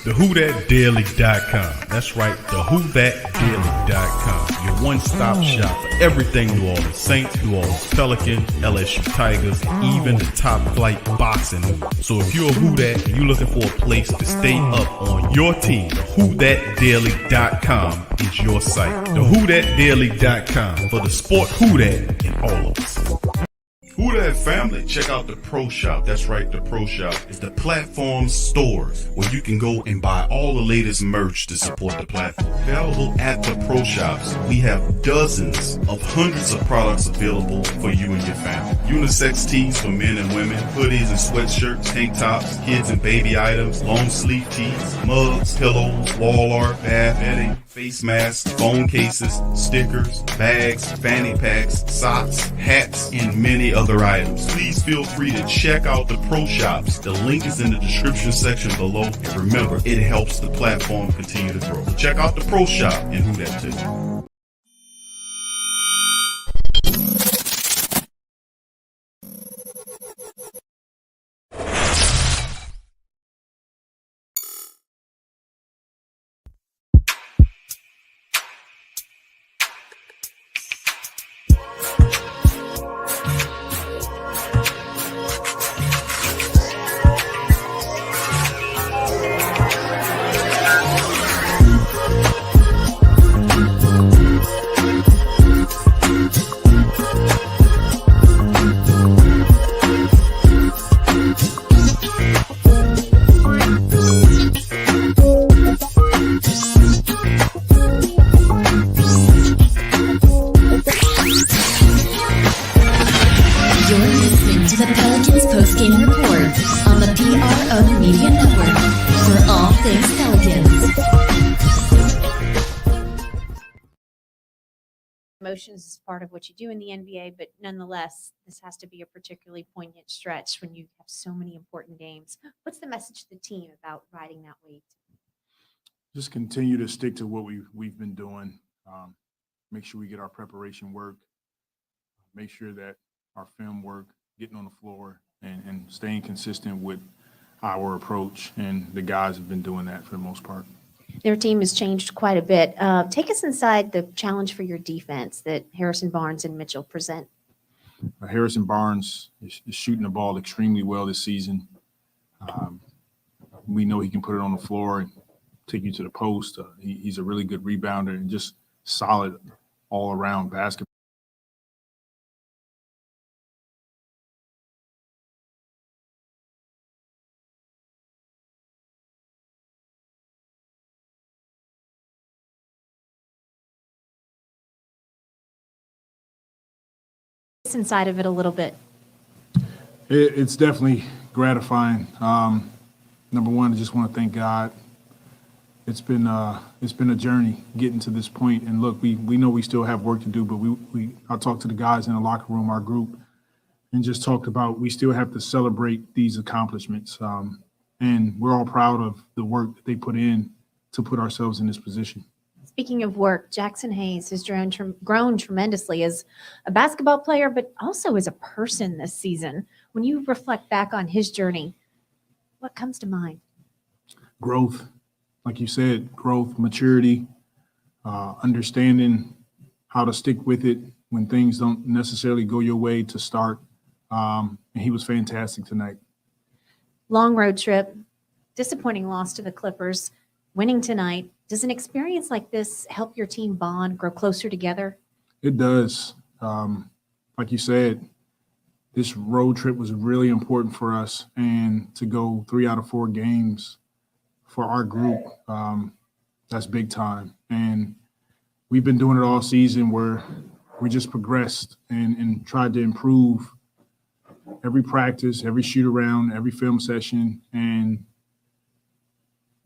TheWhoThatDaily.com. That's right, TheWhoThatDaily.com. Your one-stop shop for everything New Orleans Saints, New Orleans Pelicans, LSU Tigers, even the top flight boxing. So if you're a Who That and you're looking for a place to stay up on your team, TheWhoThatDaily.com is your site. TheWhoThatDaily.com for the sport Who That in all of us. Who That family, check out the Pro Shop. That's right, the Pro Shop is the platform store where you can go and buy all the latest merch to support the platform. Available at the Pro Shops, we have dozens of hundreds of products available for you and your family. Unisex tees for men and women, hoodies and sweatshirts, tank tops, kids and baby items, long sleeve tees, mugs, pillows, wall art, bath bedding, face masks, phone cases, stickers, bags, fanny packs, socks, hats, and many other items. Please feel free to check out the Pro Shops. The link is in the description section below. And remember, it helps the platform continue to grow. So check out the Pro Shop and Who That too. Emotions is part of what you do in the NBA, but nonetheless, this has to be a particularly poignant stretch when you have so many important games. What's the message to the team about riding that wave? Just continue to stick to what we've been doing. Make sure we get our preparation work. Make sure that our film work, getting on the floor, and staying consistent with our approach. And the guys have been doing that for the most part. Their team has changed quite a bit. Take us inside the challenge for your defense that Harrison Barnes and Mitchell present. Harrison Barnes is shooting the ball extremely well this season. We know he can put it on the floor and take you to the post. He's a really good rebounder and just solid all-around basketball. Inside of it a little bit. It's definitely gratifying. Number one, I just want to thank God. It's been a journey getting to this point. And look, we know we still have work to do, but I talked to the guys in the locker room, our group, and just talked about we still have to celebrate these accomplishments. And we're all proud of the work that they put in to put ourselves in this position. Speaking of work, Jaxson Hayes has grown tremendously as a basketball player, but also as a person this season. When you reflect back on his journey, what comes to mind? Growth. Like you said, growth, maturity, understanding how to stick with it when things don't necessarily go your way to start. And he was fantastic tonight. Long road trip, disappointing loss to the Clippers, winning tonight. Does an experience like this help your team bond, grow closer together? It does. Like you said, this road trip was really important for us. And to go 3 out of 4 games for our group, that's big time. And we've been doing it all season where we just progressed and tried to improve every practice, every shoot around, every film session. And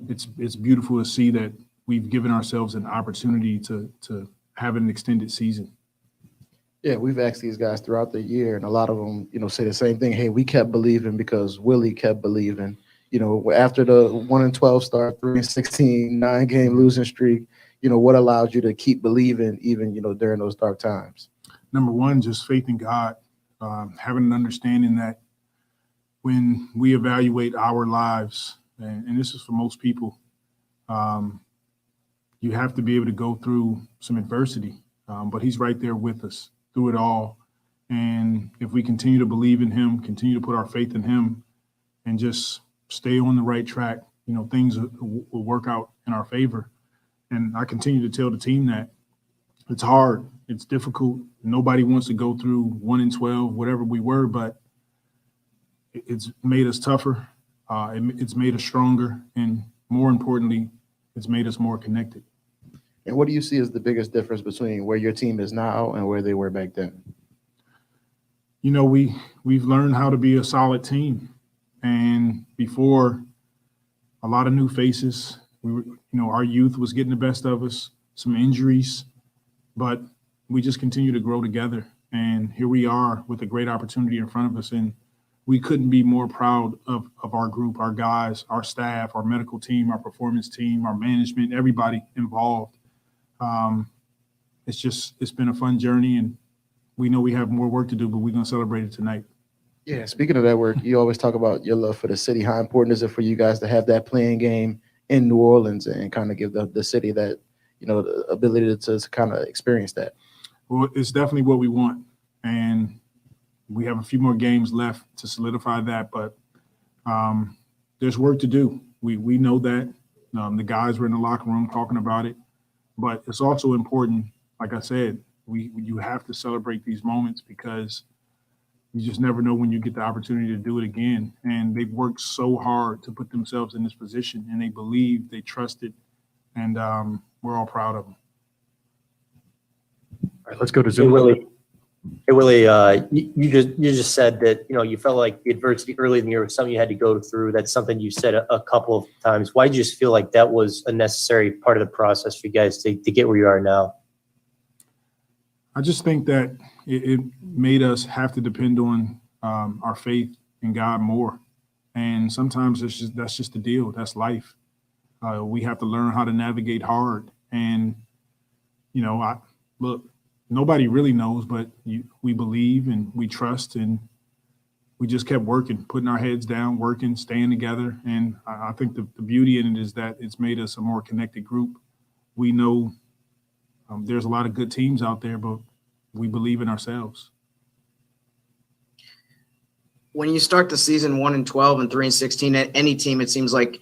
it's beautiful to see that we've given ourselves an opportunity to have an extended season. Yeah, we've asked these guys throughout the year, and a lot of them, say the same thing. Hey, we kept believing because Willie kept believing. After the 1-12 start, 3-16, 9-game losing streak, what allowed you to keep believing even, during those dark times? Number one, just faith in God, having an understanding that when we evaluate our lives, and this is for most people, You have to be able to go through some adversity, but he's right there with us through it all. And if we continue to believe in him, continue to put our faith in him, and just stay on the right track, things will work out in our favor. And I continue to tell the team that it's hard, it's difficult. Nobody wants to go through 1-12, whatever we were, but it's made us tougher. It's made us stronger. And more importantly, it's made us more connected. And what do you see as the biggest difference between where your team is now and where they were back then? We've learned how to be a solid team. And before, a lot of new faces. Our youth was getting the best of us, some injuries, but we just continue to grow together. And here we are with a great opportunity in front of us. And we couldn't be more proud of our group, our guys, our staff, our medical team, our performance team, our management, everybody involved. It's been a fun journey, and we know we have more work to do, but we're going to celebrate it tonight. Yeah, speaking of that work, you always talk about your love for the city. How important is it for you guys to have that playing game in New Orleans and kind of give the city that, the ability to kind of experience that? Well, it's definitely what we want. And we have a few more games left to solidify that, but there's work to do. We know that. The guys were in the locker room talking about it, but it's also important, like I said, you have to celebrate these moments because you just never know when you get the opportunity to do it again. And they've worked so hard to put themselves in this position, and they believe, they trusted, and we're all proud of them. All right, let's go to Zoom. Hey, Willie, you just said that, you felt like the adversity early in the year was something you had to go through. That's something you said a couple of times. Why did you just feel like that was a necessary part of the process for you guys to get where you are now? I just think that it made us have to depend on our faith in God more. And sometimes that's just the deal. That's life. We have to learn how to navigate hard. And, nobody really knows, but we believe and we trust, and we just kept working, putting our heads down, working, staying together. And I think the beauty in it is that it's made us a more connected group. We know there's a lot of good teams out there, but we believe in ourselves. When you start the season 1-12 and 3-16 at any team, it seems like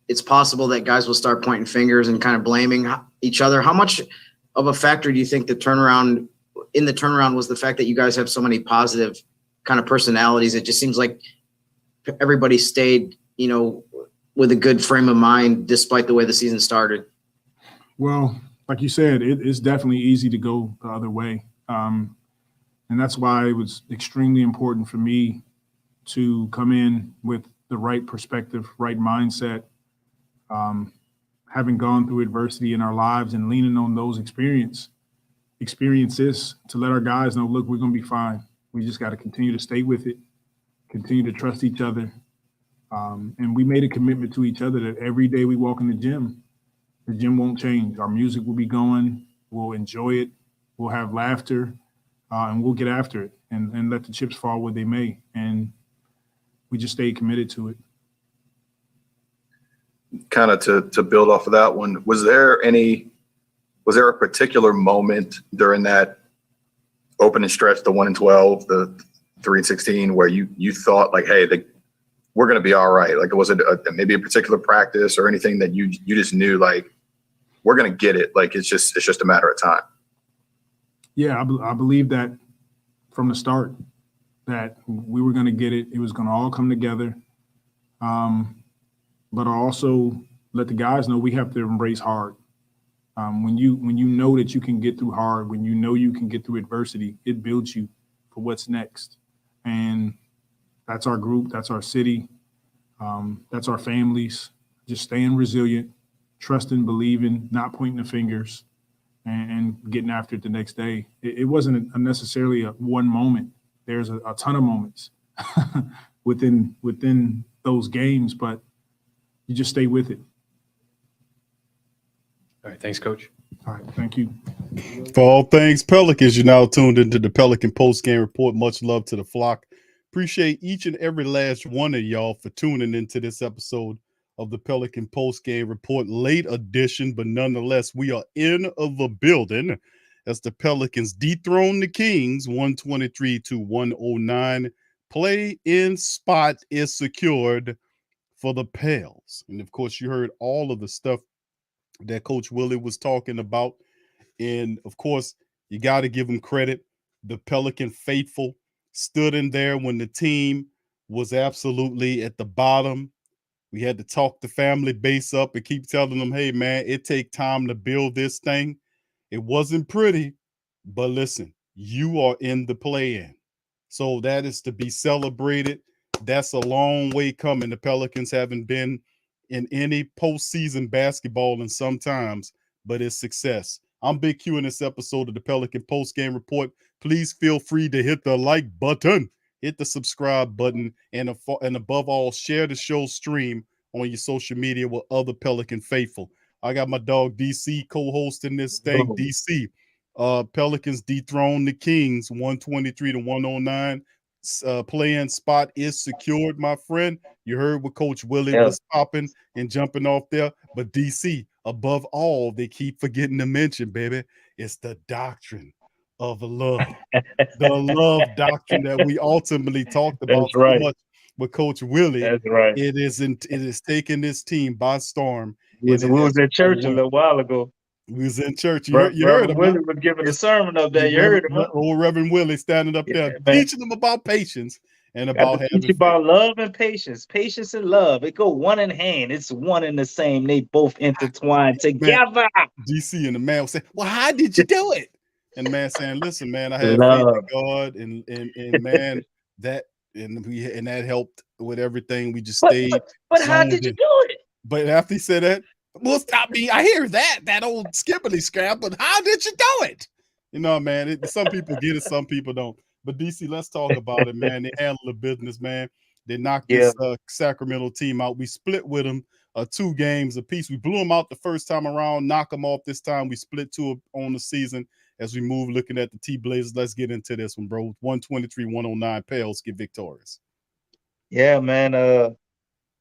it's possible that guys will start pointing fingers and kind of blaming each other. How much of a factor do you think the turnaround was the fact that you guys have so many positive kind of personalities? It just seems like everybody stayed, with a good frame of mind despite the way the season started. Well, like you said, it's definitely easy to go the other way. And that's why it was extremely important for me to come in with the right perspective, right mindset, having gone through adversity in our lives and leaning on those experiences to let our guys know, look, we're going to be fine. We just got to continue to stay with it, continue to trust each other. And we made a commitment to each other that every day we walk in the gym won't change. Our music will be going. We'll enjoy it. We'll have laughter, and we'll get after it and let the chips fall where they may. And we just stayed committed to it. Kind of to build off of that one, was there a particular moment during that opening stretch, the 1-12, the 3-16, where you thought like, hey, we're going to be all right? Like, was it maybe a particular practice or anything that you just knew like we're going to get it? Like it's just a matter of time. Yeah, I believe that from the start that we were going to get it. It was going to all come together. But I also let the guys know we have to embrace hard. When you know that you can get through hard, when you know you can get through adversity, it builds you for what's next. And that's our group, that's our city, that's our families. Just staying resilient, trusting, believing, not pointing the fingers, and getting after it the next day. It wasn't necessarily one moment. There's a ton of moments within those games, but you just stay with it. All right, thanks, Coach. All right, thank you. For all things Pelicans, you're now tuned into the Pelican Post-Game Report. Much love to the flock. Appreciate each and every last one of y'all for tuning into this episode of the Pelican post-game report, late edition, but nonetheless, we are in the building as the Pelicans dethrone the Kings 123-109. Play-in spot is secured for the Pels. And of course, you heard all of the stuff that Coach Willie was talking about. And of course, you got to give him credit. The Pelican faithful stood in there when the team was absolutely at the bottom. We had to talk the family base up and keep telling them, hey, man, it take time to build this thing. It wasn't pretty, but listen, you are in the play-in. So that is to be celebrated. That's a long way coming. The Pelicans haven't been in any postseason basketball in some times, but it's success. I'm Big Q in this episode of the Pelican Post-Game Report. Please feel free to hit the like button, hit the subscribe button, and above all, share the show stream on your social media with other Pelican faithful. I got my dog DC co-hosting this thing. DC, Pelicans dethrone the Kings 123-109. Play-in spot is secured, my friend. You heard what Coach Willie was popping and jumping off there. But DC, above all, they keep forgetting to mention, baby, it's the doctrine of love. The love doctrine that we ultimately talked about so much with Coach Willie. That's right. It is taking this team by storm. We was at church a little while ago. We was in church. You heard him. Willie was giving a sermon up there. You heard him. Old Reverend Willie standing up there teaching them about patience and about having about love and patience. Patience and love. It go one in hand. It's one and the same. They both intertwined together. DC and the man was saying, well, how did you do it? And the man saying, listen, man, I had faith in God and man, that helped with everything. We just stayed. But how did you do it? But after he said that, well, stop me. I hear that old skibbly scrap, but how did you do it? You know, man, some people get it, some people don't. But DC, let's talk about it, man. They handled the business, man. They knocked this Sacramento team out. We split with them 2 games apiece. We blew them out the first time around, knock them off this time. We split 2 on the season as we move looking at the T-Blazers. Let's get into this one, bro. 123-109 Pels get victorious. Yeah, man.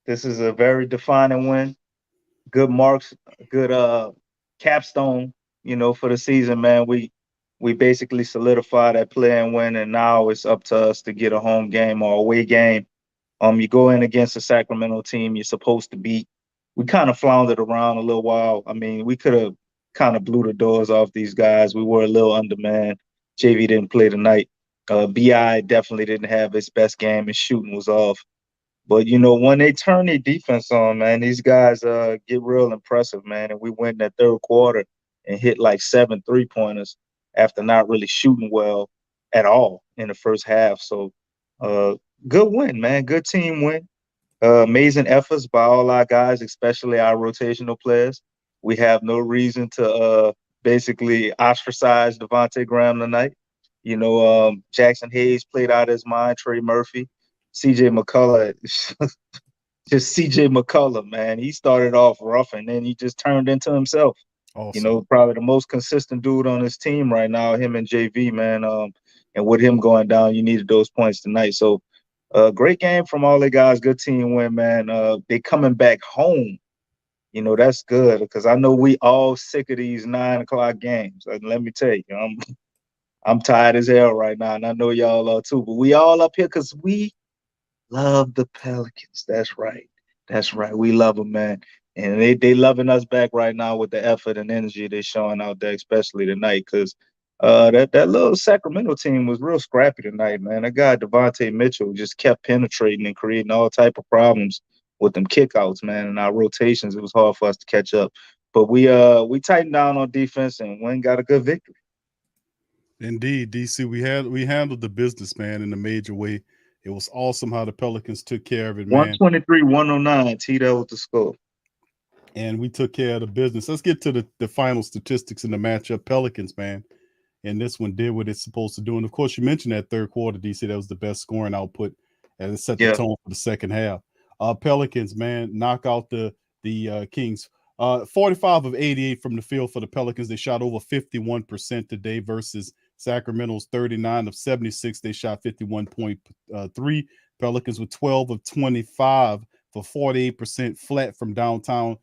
This is a very defining win. Good marks, good capstone, for the season, man. We basically solidified that play-in win, and now it's up to us to get a home game or away game. You go in against a Sacramento team you're supposed to beat. We kind of floundered around a little while. I mean, we could have kind of blew the doors off these guys. We were a little undermanned. JV didn't play tonight. BI definitely didn't have his best game. His shooting was off. But, when they turn their defense on, man, these guys get real impressive, man. And we went in that third quarter and hit like 7 3-pointers after not really shooting well at all in the first half. So good win, man. Good team win. Amazing efforts by all our guys, especially our rotational players. We have no reason to basically ostracize Devontae Graham tonight. Jaxson Hayes played out his mind, Trey Murphy. CJ McCullough, just CJ McCullough, man. He started off rough and then he just turned into himself. Awesome. Probably the most consistent dude on this team right now, him and JV, man. And with him going down, you needed those points tonight. So great game from all the guys. Good team win, man. They coming back home. That's good because I know we all sick of these 9 o'clock games. And let me tell you, I'm tired as hell right now, and I know y'all are too. But we all up here because we love the Pelicans. That's right. We love them, man. And they loving us back right now with the effort and energy they're showing out there, especially tonight, because that little Sacramento team was real scrappy tonight, man. That guy Devontae Mitchell just kept penetrating and creating all type of problems with them kickouts, man. And our rotations, it was hard for us to catch up. But we tightened down on defense and went got a good victory. Indeed, DC, we handled the business, man, in a major way. It was awesome how the Pelicans took care of it, man. 123-109. T, that was the score. And we took care of the business. Let's get to the final statistics in the matchup. Pelicans, man. And this one did what it's supposed to do. And, of course, you mentioned that third quarter, DC. That was the best scoring output. And it set the tone for the second half. Pelicans, man, knock out the Kings. 45 of 88 from the field for the Pelicans. They shot over 51% today versus Sacramento's 39 of 76. They shot 51.3. Pelicans with 12 of 25 for 48% flat from downtown.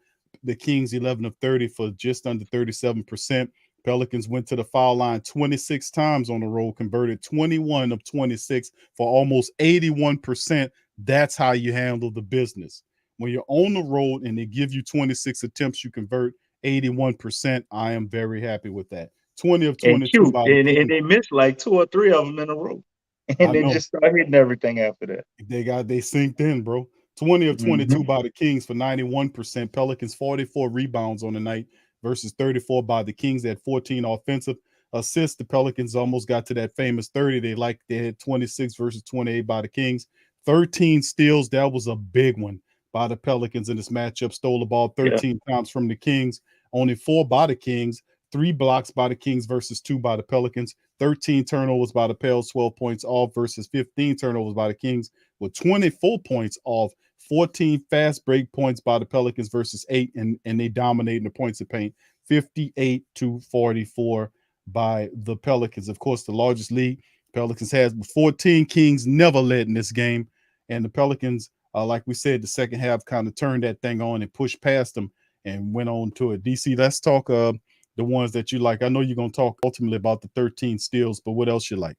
The Kings 11 of 30 for just under 37%. Pelicans went to the foul line 26 times on the road, converted 21 of 26 for almost 81%. That's how you handle the business. When you're on the road and they give you 26 attempts, you convert 81%. I am very happy with that. 20 of And 22 cute. by the And Kings. they missed like 2 or 3 of them in a row. I And they know. just started hitting everything after that. They synced in, bro. 20 of 22 Mhm. by the Kings for 91%. Pelicans 44 rebounds on the night versus 34 by the Kings. They had 14 offensive assists. The Pelicans almost got to that famous 30. They had 26 versus 28 by the Kings. 13 steals. That was a big one by the Pelicans in this matchup. Stole the ball 13 times from the Kings. Only 4 by the Kings. 3 blocks by the Kings versus 2 by the Pelicans. 13 turnovers by the Pels, 12 points off versus 15 turnovers by the Kings with 24 points off. 14 fast break points by the Pelicans versus 8, and they dominating the points of paint. 58-44 by the Pelicans. Of course, the largest lead Pelicans has 14. Kings never led in this game, and the Pelicans, like we said, the second half kind of turned that thing on and pushed past them and went on to it. DC, let's talk the ones that you like. I know you're going to talk ultimately about the 13 steals, but what else you like?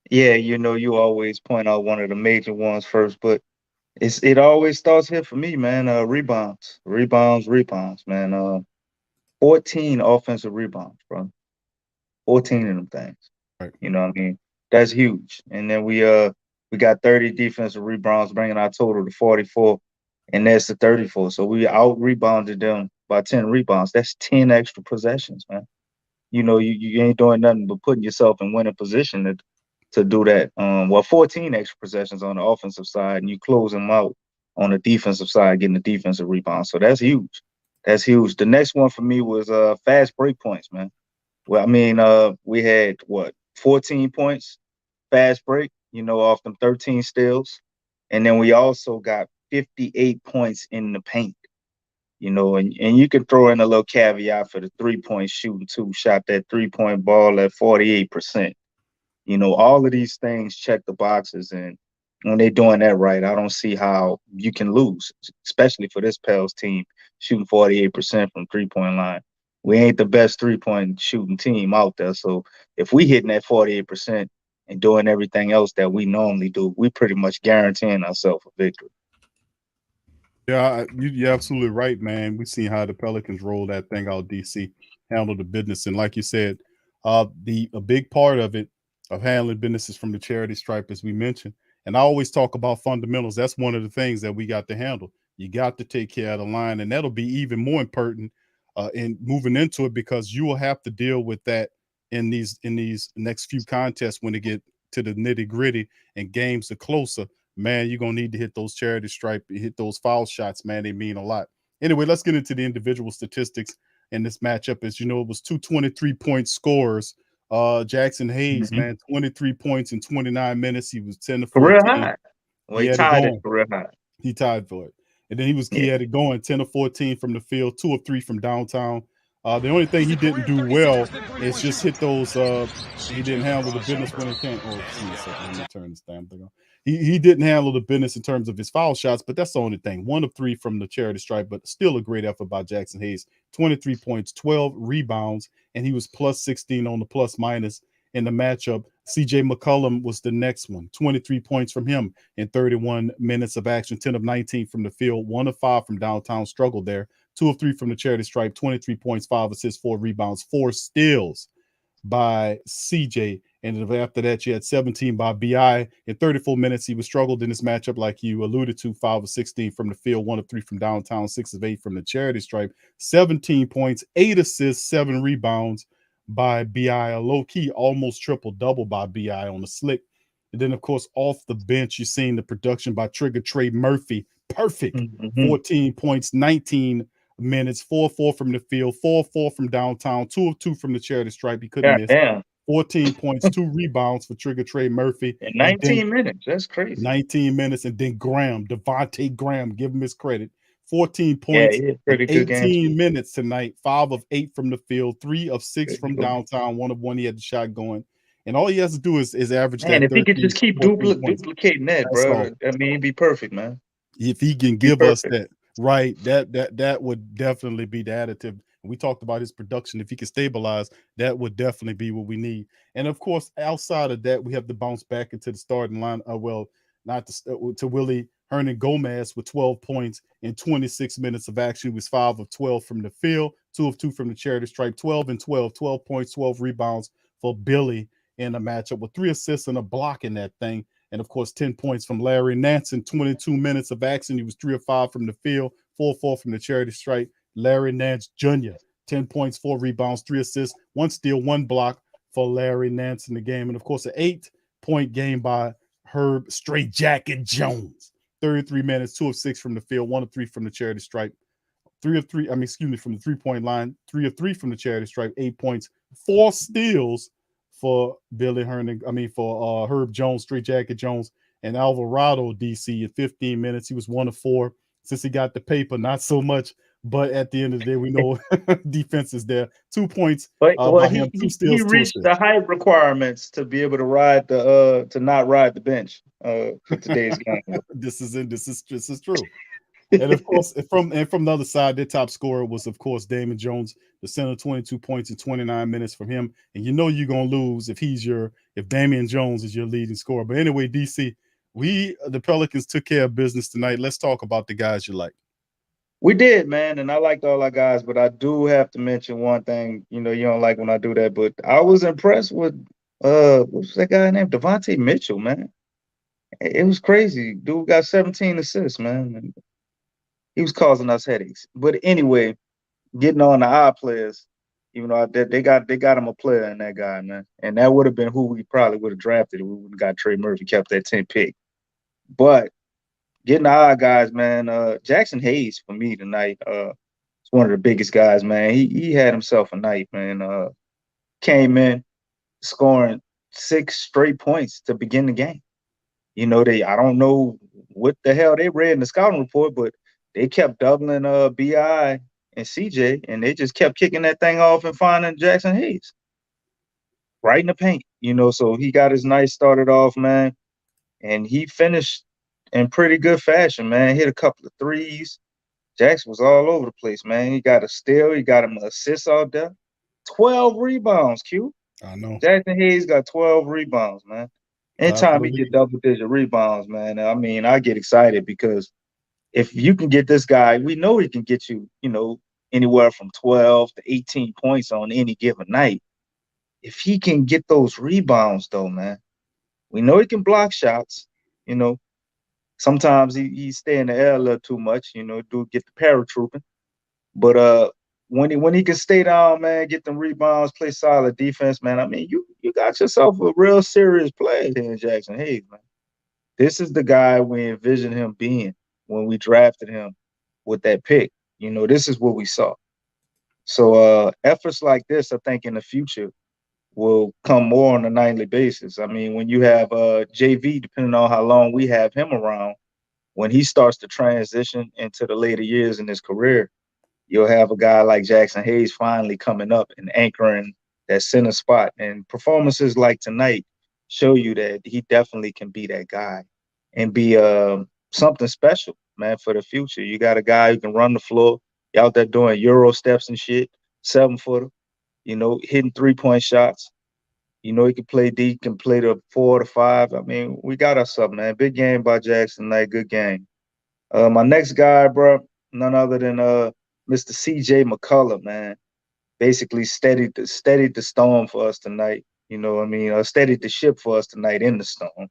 Yeah, you always point out one of the major ones first, but it always starts here for me, man. Rebounds, man. 14 offensive rebounds, bro. 14 of them things. Right. You know what I mean? That's huge. And then we got 30 defensive rebounds, bringing our total to 44, and that's the 34. So we out rebounded them by 10 rebounds. That's 10 extra possessions, man. You ain't doing nothing but putting yourself in winning position to do that. 14 extra possessions on the offensive side, and you close them out on the defensive side, getting the defensive rebound. So that's huge. That's huge. The next one for me was fast break points, man. Well, I mean, we had 14 points fast break, off them 13 steals, and then we also got 58 points in the paint. And you can throw in a little caveat for the 3-point shooting too. Shot that 3-point ball at 48%. All of these things check the boxes, and when they're doing that right, I don't see how you can lose, especially for this Pels team shooting 48% from 3-point line. We ain't the best 3-point shooting team out there. So if we hitting that 48% and doing everything else that we normally do, we pretty much guaranteeing ourselves a victory. Yeah, you're absolutely right, man. We've seen how the Pelicans roll that thing out, DC, handle the business. And like you said, a big part of it, of handling businesses from the charity stripe, as we mentioned. And I always talk about fundamentals. That's one of the things that we got to handle. You got to take care of the line, and that'll be even more important in moving into it, because you will have to deal with that in these next few contests when they get to the nitty gritty and games are closer. Man, you're going to need to hit those charity stripe, hit those foul shots, man. They mean a lot. Anyway, let's get into the individual statistics in this matchup. As you know, it was 2 23-point scores. Jaxson Hayes, man, 23 points in 29 minutes. He was 10 to 14. Career high. Well, he had tied it it going. career high. He tied for it. And then he had it going 10 of 14 from the field, 2 of 3 from downtown. The only thing he didn't do well is just hit those. He didn't handle the business when it came. Oh, excuse me a second. Let me turn this damn thing on. He didn't handle the business in terms of his foul shots, but that's the only thing. 1 of 3 from the charity stripe, but still a great effort by Jaxson Hayes. 23 points, 12 rebounds, and he was plus 16 on the plus minus in the matchup. CJ McCollum was the next one. 23 points from him in 31 minutes of action. 10 of 19 from the field. 1 of 5 from downtown. Struggled there. 2 of 3 from the charity stripe. 23 points, 5 assists, 4 rebounds, 4 steals by CJ. And after that, you had 17 by BI. In 34 minutes, he was struggled in this matchup, like you alluded to. 5 of 16 from the field, 1 of 3 from downtown, 6 of 8 from the charity stripe. 17 points, 8 assists, 7 rebounds by BI. A low-key almost triple-double by BI on the slick. And then, of course, off the bench, you're seeing the production by Trigger Trey Murphy. Perfect. 14 points, 19 minutes, 4-4 from the field, 4-4 from downtown, 2 of 2 from the charity stripe. He couldn't miss. Damn. 14 points, 2 rebounds for Trigger Trey Murphy. In 19 minutes. That's crazy. 19 minutes. And then Devontae Graham, give him his credit. 14 points, yeah, pretty good 18 game. minutes tonight. 5 of 8 from the field, 3 of 6 from downtown, 1 of 1 he had the shot going. And all he has to do is average Man, that. if he could just keep duplicating that, That's bro, all. I mean, it'd be perfect, man. If he can Be give us perfect. that, right, that would definitely be the additive. We talked about his production. If he can stabilize, that would definitely be what we need. And of course, outside of that, we have to bounce back into the starting line. Well, not to Willie Hernan Gomez with 12 points in 26 minutes of action. He was 5 of 12 from the field, 2 of 2 from the charity stripe, 12 and 12, 12 points, 12 rebounds for Billy in the matchup with 3 assists and a block in that thing. And of course, 10 points from Larry Nance in 22 minutes of action. He was 3 of 5 from the field, 4 of 4 from the charity stripe. Larry Nance Jr., 10 points, 4 rebounds, 3 assists, 1 steal, 1 block for Larry Nance in the game. And of course, an 8-point game by Herb Straight Jacket Jones. 33 minutes, 2 of 6 from the field, 1 of 3 from the charity stripe. 3 of 3, from the 3-point line, 3 of 3 from the charity stripe, 8 points, 4 steals for Billy Hernan. For Herb Jones, Straight Jacket Jones, and Alvarado DC in 15 minutes. He was 1 of 4. Since he got the paper, not so much. But at the end of the day, we know defense is there. 2 points But by him, 2 he steals, 2 reached assists. the height requirements to be able to ride to not ride the bench for today's game. This is true. And of course, from the other side, their top scorer was, of course, Damon Jones, the center, 22 points in 29 minutes from him. And you know you're gonna lose if Damian Jones is your leading scorer. But anyway, DC, the Pelicans took care of business tonight. Let's talk about the guys you like. We did, man, and I liked all our guys, but I do have to mention one thing. You know, you don't like when I do that, but I was impressed with what was that guy named Devontae Mitchell, man. It was crazy. Dude got 17 assists, man. He was causing us headaches. But anyway, getting on the eye players, even though they got him a player in that guy, man. And that would have been who we probably would have drafted if we would have got Trey Murphy, kept that 10 pick. But getting the eye guys, man, Jaxson Hayes for me tonight, is one of the biggest guys, man. He had himself a night, man. Came in scoring 6 straight points to begin the game. You know, I don't know what the hell they read in the scouting report, but they kept doubling BI and CJ, and they just kept kicking that thing off and finding Jaxson Hayes right in the paint. You know, so he got his night started off, man, and he finished in pretty good fashion, man. Hit a couple of threes. Jackson was all over the place, man. He got a steal. He got him an assist out there. 12 rebounds, Q. I know. Jaxson Hayes got 12 rebounds, man. Anytime he get double-digit rebounds, man, I mean, I get excited because if you can get this guy, we know he can get you, you know, anywhere from 12 to 18 points on any given night. If he can get those rebounds, though, man, we know he can block shots. You know, sometimes he stay in the air a little too much. You know, get the paratrooping. But when he can stay down, man, get them rebounds, play solid defense, man. I mean, you got yourself a real serious player here in Jaxson Hayes, man. This is the guy we envisioned him being when we drafted him with that pick. You know, this is what we saw. So efforts like this, I think in the future will come more on a nightly basis. I mean, when you have JV, depending on how long we have him around, when he starts to transition into the later years in his career, you'll have a guy like Jaxson Hayes finally coming up and anchoring that center spot. And performances like tonight show you that he definitely can be that guy and be something special, man, for the future. You got a guy who can run the floor. You out there doing Euro steps and shit, 7-footer, you know, hitting 3-point shots. You know, he can play D, can play the 4 to 5. I mean, we got ourselves, man. Big game by Jaxson tonight. Good game. My next guy, bro, none other than Mr. CJ McCollum, man. Basically steadied the storm for us tonight. You know what I mean? Steadied the ship for us tonight in the storm.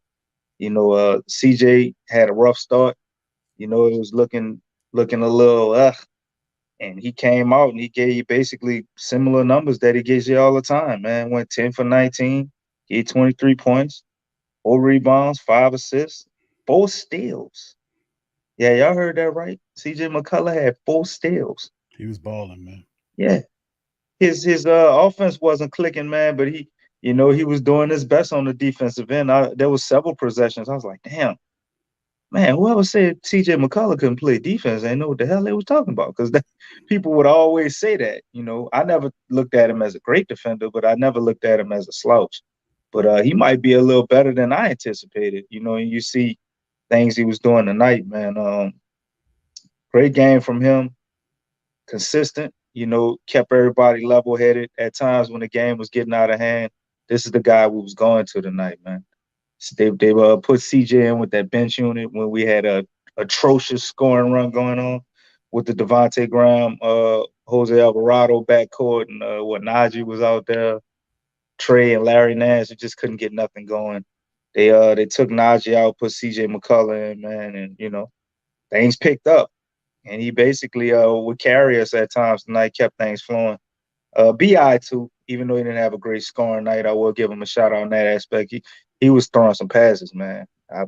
You know, CJ had a rough start. You know, it was looking a little and he came out and he gave you basically similar numbers that he gives you all the time, man. Went 10 for 19, gave 23 points, 4 rebounds, 5 assists, 4 steals. Yeah, y'all heard that right. CJ McCullough had 4 steals. He was balling, man. Yeah. His offense wasn't clicking, man, but he was doing his best on the defensive end. There was several possessions. I was like, damn, man, whoever said CJ McCullough couldn't play defense, they know what the hell they was talking about. Because people would always say that. You know, I never looked at him as a great defender, but I never looked at him as a slouch. But he might be a little better than I anticipated. You know, and you see things he was doing tonight, man. Great game from him. Consistent, kept everybody level headed at times when the game was getting out of hand. This is the guy we was going to tonight, man. So they put CJ in with that bench unit when we had a atrocious scoring run going on with the Devontae Graham, Jose Alvarado backcourt, and Najee was out there, Trey and Larry Nance. They just couldn't get nothing going. They took Najee out, put CJ McCollum in, man, and things picked up. And he basically would carry us at times tonight, kept things flowing. BI too, even though he didn't have a great scoring night, I will give him a shout out on that aspect. He was throwing some passes, man.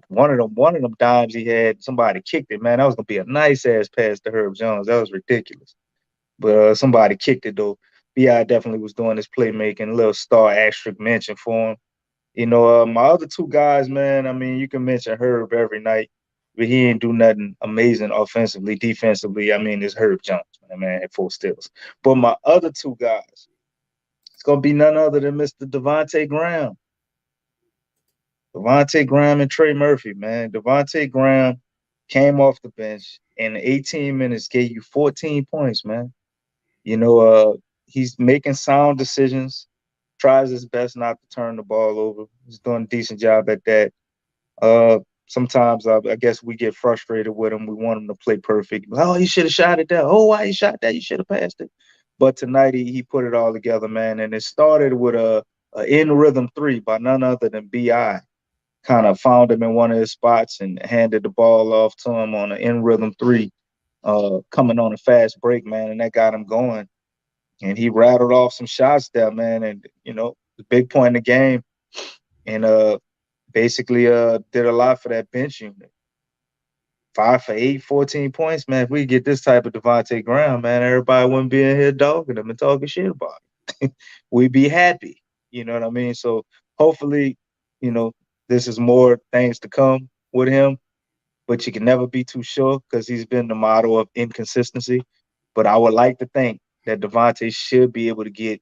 One of them dimes he had, somebody kicked it, man. That was gonna be a nice ass pass to Herb Jones. That was ridiculous. But somebody kicked it though. BI definitely was doing his playmaking, a little star asterisk mention for him. My other two guys, man, I mean, you can mention Herb every night, but he ain't do nothing amazing offensively. Defensively, I mean, it's Herb Jones, man, at 4 steals. But my other two guys, it's going to be none other than Mr. Devontae Graham. Devontae Graham and Trey Murphy, man. Devontae Graham came off the bench and in 18 minutes gave you 14 points, man. He's making sound decisions, tries his best not to turn the ball over. He's doing a decent job at that. Sometimes I guess we get frustrated with him. We want him to play perfect. Oh, you should have shot it there. Oh, why you shot that? You should have passed it. But tonight he put it all together, man. And it started with a in rhythm 3 by none other than BI. Kind of found him in one of his spots and handed the ball off to him on an in rhythm 3, coming on a fast break, man, and that got him going. And he rattled off some shots there, man. And the big point in the game, and basically did a lot for that bench unit. 5 for 8, 14 points, man. If we get this type of Devontae Graham, man, everybody wouldn't be in here dogging him and talking shit about him. We'd be happy. You know what I mean? So hopefully, this is more things to come with him. But you can never be too sure because he's been the model of inconsistency. But I would like to think that Devontae should be able to get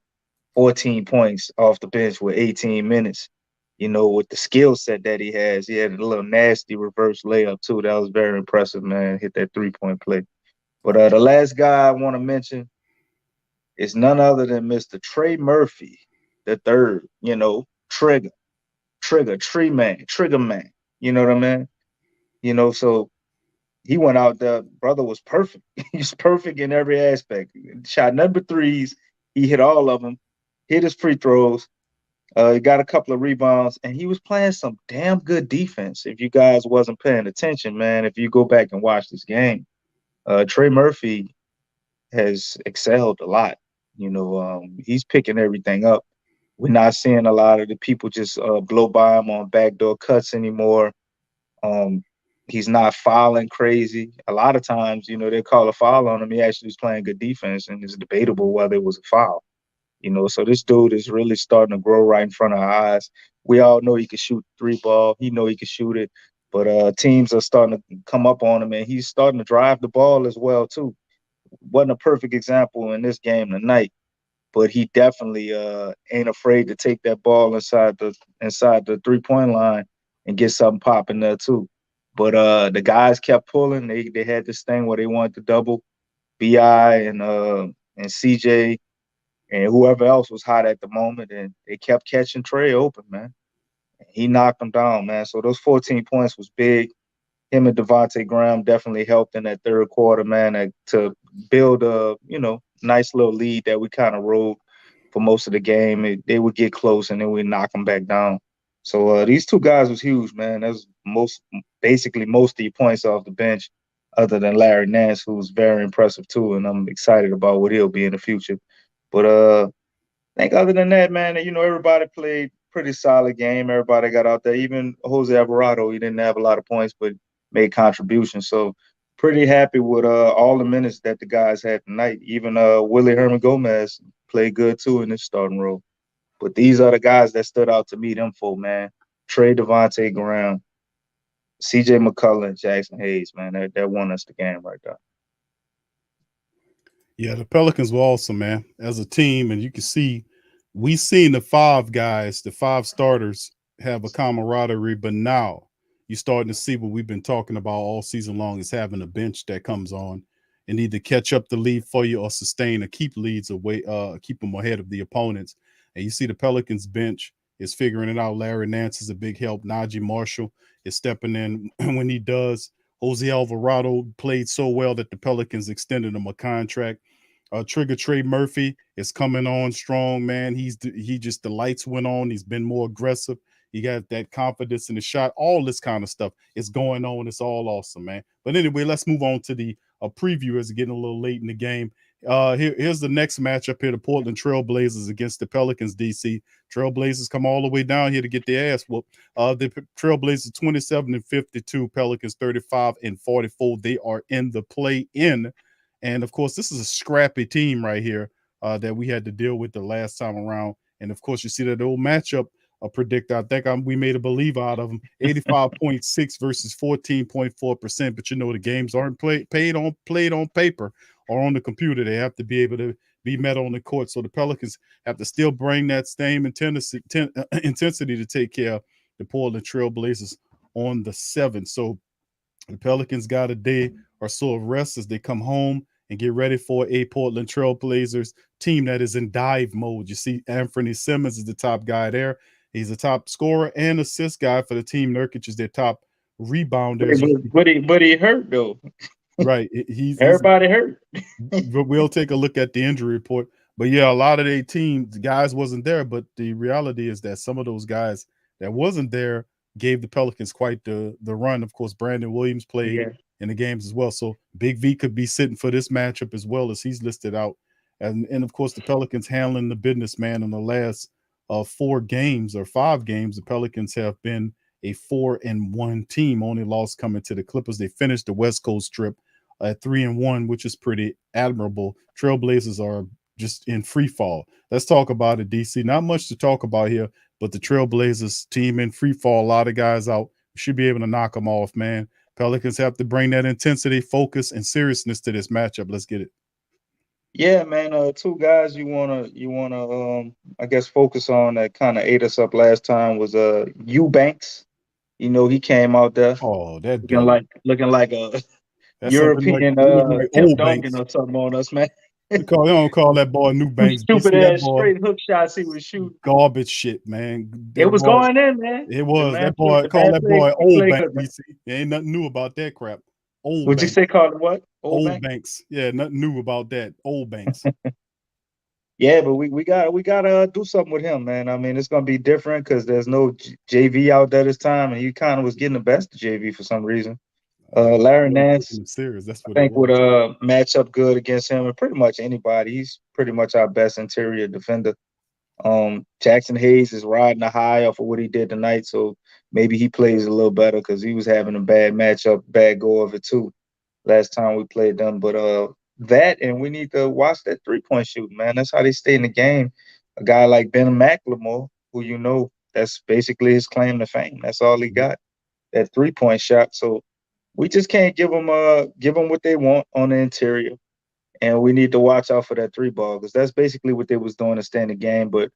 14 points off the bench with 18 minutes. With the skill set that he has. He had a little nasty reverse layup, too. That was very impressive, man. Hit that 3-point play. But the last guy I want to mention is none other than Mr. Trey Murphy, the third, Trigger, Tree Man, Trigger Man. You know what I mean? So he went out there. Brother was perfect. He's perfect in every aspect. Shot number 3s. He hit all of them, hit his free throws. He got a couple of rebounds, and he was playing some damn good defense. If you guys wasn't paying attention, man, if you go back and watch this game, Trey Murphy has excelled a lot. He's picking everything up. We're not seeing a lot of the people just blow by him on backdoor cuts anymore. He's not fouling crazy. A lot of times, they call a foul on him. He actually was playing good defense, and it's debatable whether it was a foul. So this dude is really starting to grow right in front of our eyes. We all know he can shoot the 3 ball. He know he can shoot it, but teams are starting to come up on him, and he's starting to drive the ball as well too. Wasn't a perfect example in this game tonight, but he definitely ain't afraid to take that ball inside the 3-point line and get something popping there too. But the guys kept pulling. They had this thing where they wanted to double BI and CJ. And whoever else was hot at the moment, and they kept catching Trey open, man. He knocked them down, man. So those 14 points was big. Him and Devontae Graham definitely helped in that third quarter, man, to build a, nice little lead that we kind of rode for most of the game. They would get close, and then we'd knock them back down. So these two guys was huge, man. That was basically most of your points off the bench, other than Larry Nance, who was very impressive too, and I'm excited about what he'll be in the future. But I think other than that, man, everybody played pretty solid game. Everybody got out there. Even Jose Alvarado, he didn't have a lot of points, but made contributions. So pretty happy with all the minutes that the guys had tonight. Even Willie Herman Gomez played good too in his starting role. But these are the guys that stood out to me, them four, man. Trey, Devontae Graham, CJ McCollum, and Jaxson Hayes, man. That won us the game right there. Yeah, the Pelicans were awesome, man, as a team. And you can see, we seen the 5 guys, the 5 starters have a camaraderie. But now you're starting to see what we've been talking about all season long is having a bench that comes on and either catch up the lead for you or sustain or keep leads away, keep them ahead of the opponents. And you see the Pelicans bench is figuring it out. Larry Nance is a big help. Najee Marshall is stepping in when he does. Jose Alvarado played so well that the Pelicans extended him a contract. Trigger Trey Murphy is coming on strong, man. He just the lights went on. He's been more aggressive. He got that confidence in the shot. All this kind of stuff is going on. It's all awesome, man. But anyway, let's move on to the preview as it's getting a little late in the game. Here's the next matchup here: the Portland Trailblazers against the Pelicans. DC Trailblazers come all the way down here to get their ass whooped. The Trailblazers 27-52, Pelicans 35-44. They are in the play-in. And of course, this is a scrappy team right here that we had to deal with the last time around. And of course, you see that old matchup predictor. I think we made a believer out of them. 85.6 versus 14.4%. But you know, the games aren't played on paper or on the computer. They have to be able to be met on the court. So the Pelicans have to still bring that same intensity to take care of the Portland Trailblazers on the 7th. So the Pelicans got a day or so of rest as they come home and get ready for a Portland Trailblazers team that is in dive mode. You see Anthony Simmons is the top guy there. He's a top scorer and assist guy for the team. Nurkic is their top rebounder. But he hurt though. Right. Everybody hurt. We'll take a look at the injury report. But yeah, a lot of their team, the guys wasn't there. But the reality is that some of those guys that wasn't there gave the Pelicans quite the run. Of course, Brandon Williams played in the games as well. So Big V could be sitting for this matchup as well as he's listed out. And of course, the Pelicans handling the business, man, in the last 4 games or 5 games. The Pelicans have been a 4-1 team. Only loss coming to the Clippers. They finished the West Coast trip at 3-1, which is pretty admirable. Trailblazers are just in free fall. Let's talk about it, DC. Not much to talk about here, but the Trailblazers team in free fall. A lot of guys out. We should be able to knock them off, man. Pelicans have to bring that intensity, focus, and seriousness to this matchup. Let's get it. Yeah, man. 2 guys you wanna I guess focus on that kind of ate us up last time was Eubanks. You know, he came out there looking like a European like Tim old Duncan Banks. or something on us, man. They don't call that boy New Banks. Stupid ass straight hook shots he was shooting. Garbage shit, man. It was going in, man. It was. That boy, call that boy Old Banks. There ain't nothing new about that crap. Old Would Banks. you say call it what? Old Banks. Yeah, nothing new about that. Old Banks. Yeah, but we gotta do something with him, man. I mean, it's gonna be different because there's no JV out there this time, and he kind of was getting the best of JV for some reason. Larry Nance, That's what I think would match up good against him and pretty much anybody. He's pretty much our best interior defender. Jaxson Hayes is riding the high off of what he did tonight, so maybe he plays a little better because he was having a bad matchup, bad go of it too last time we played them. But that, and we need to watch that 3-point shooting, man. That's how they stay in the game. A guy like Ben McLemore, who you know, that's basically his claim to fame. That's all he got, that 3-point shot. So we just can't give them what they want on the interior, and we need to watch out for that 3-ball because that's basically what they was doing to stay in the game. But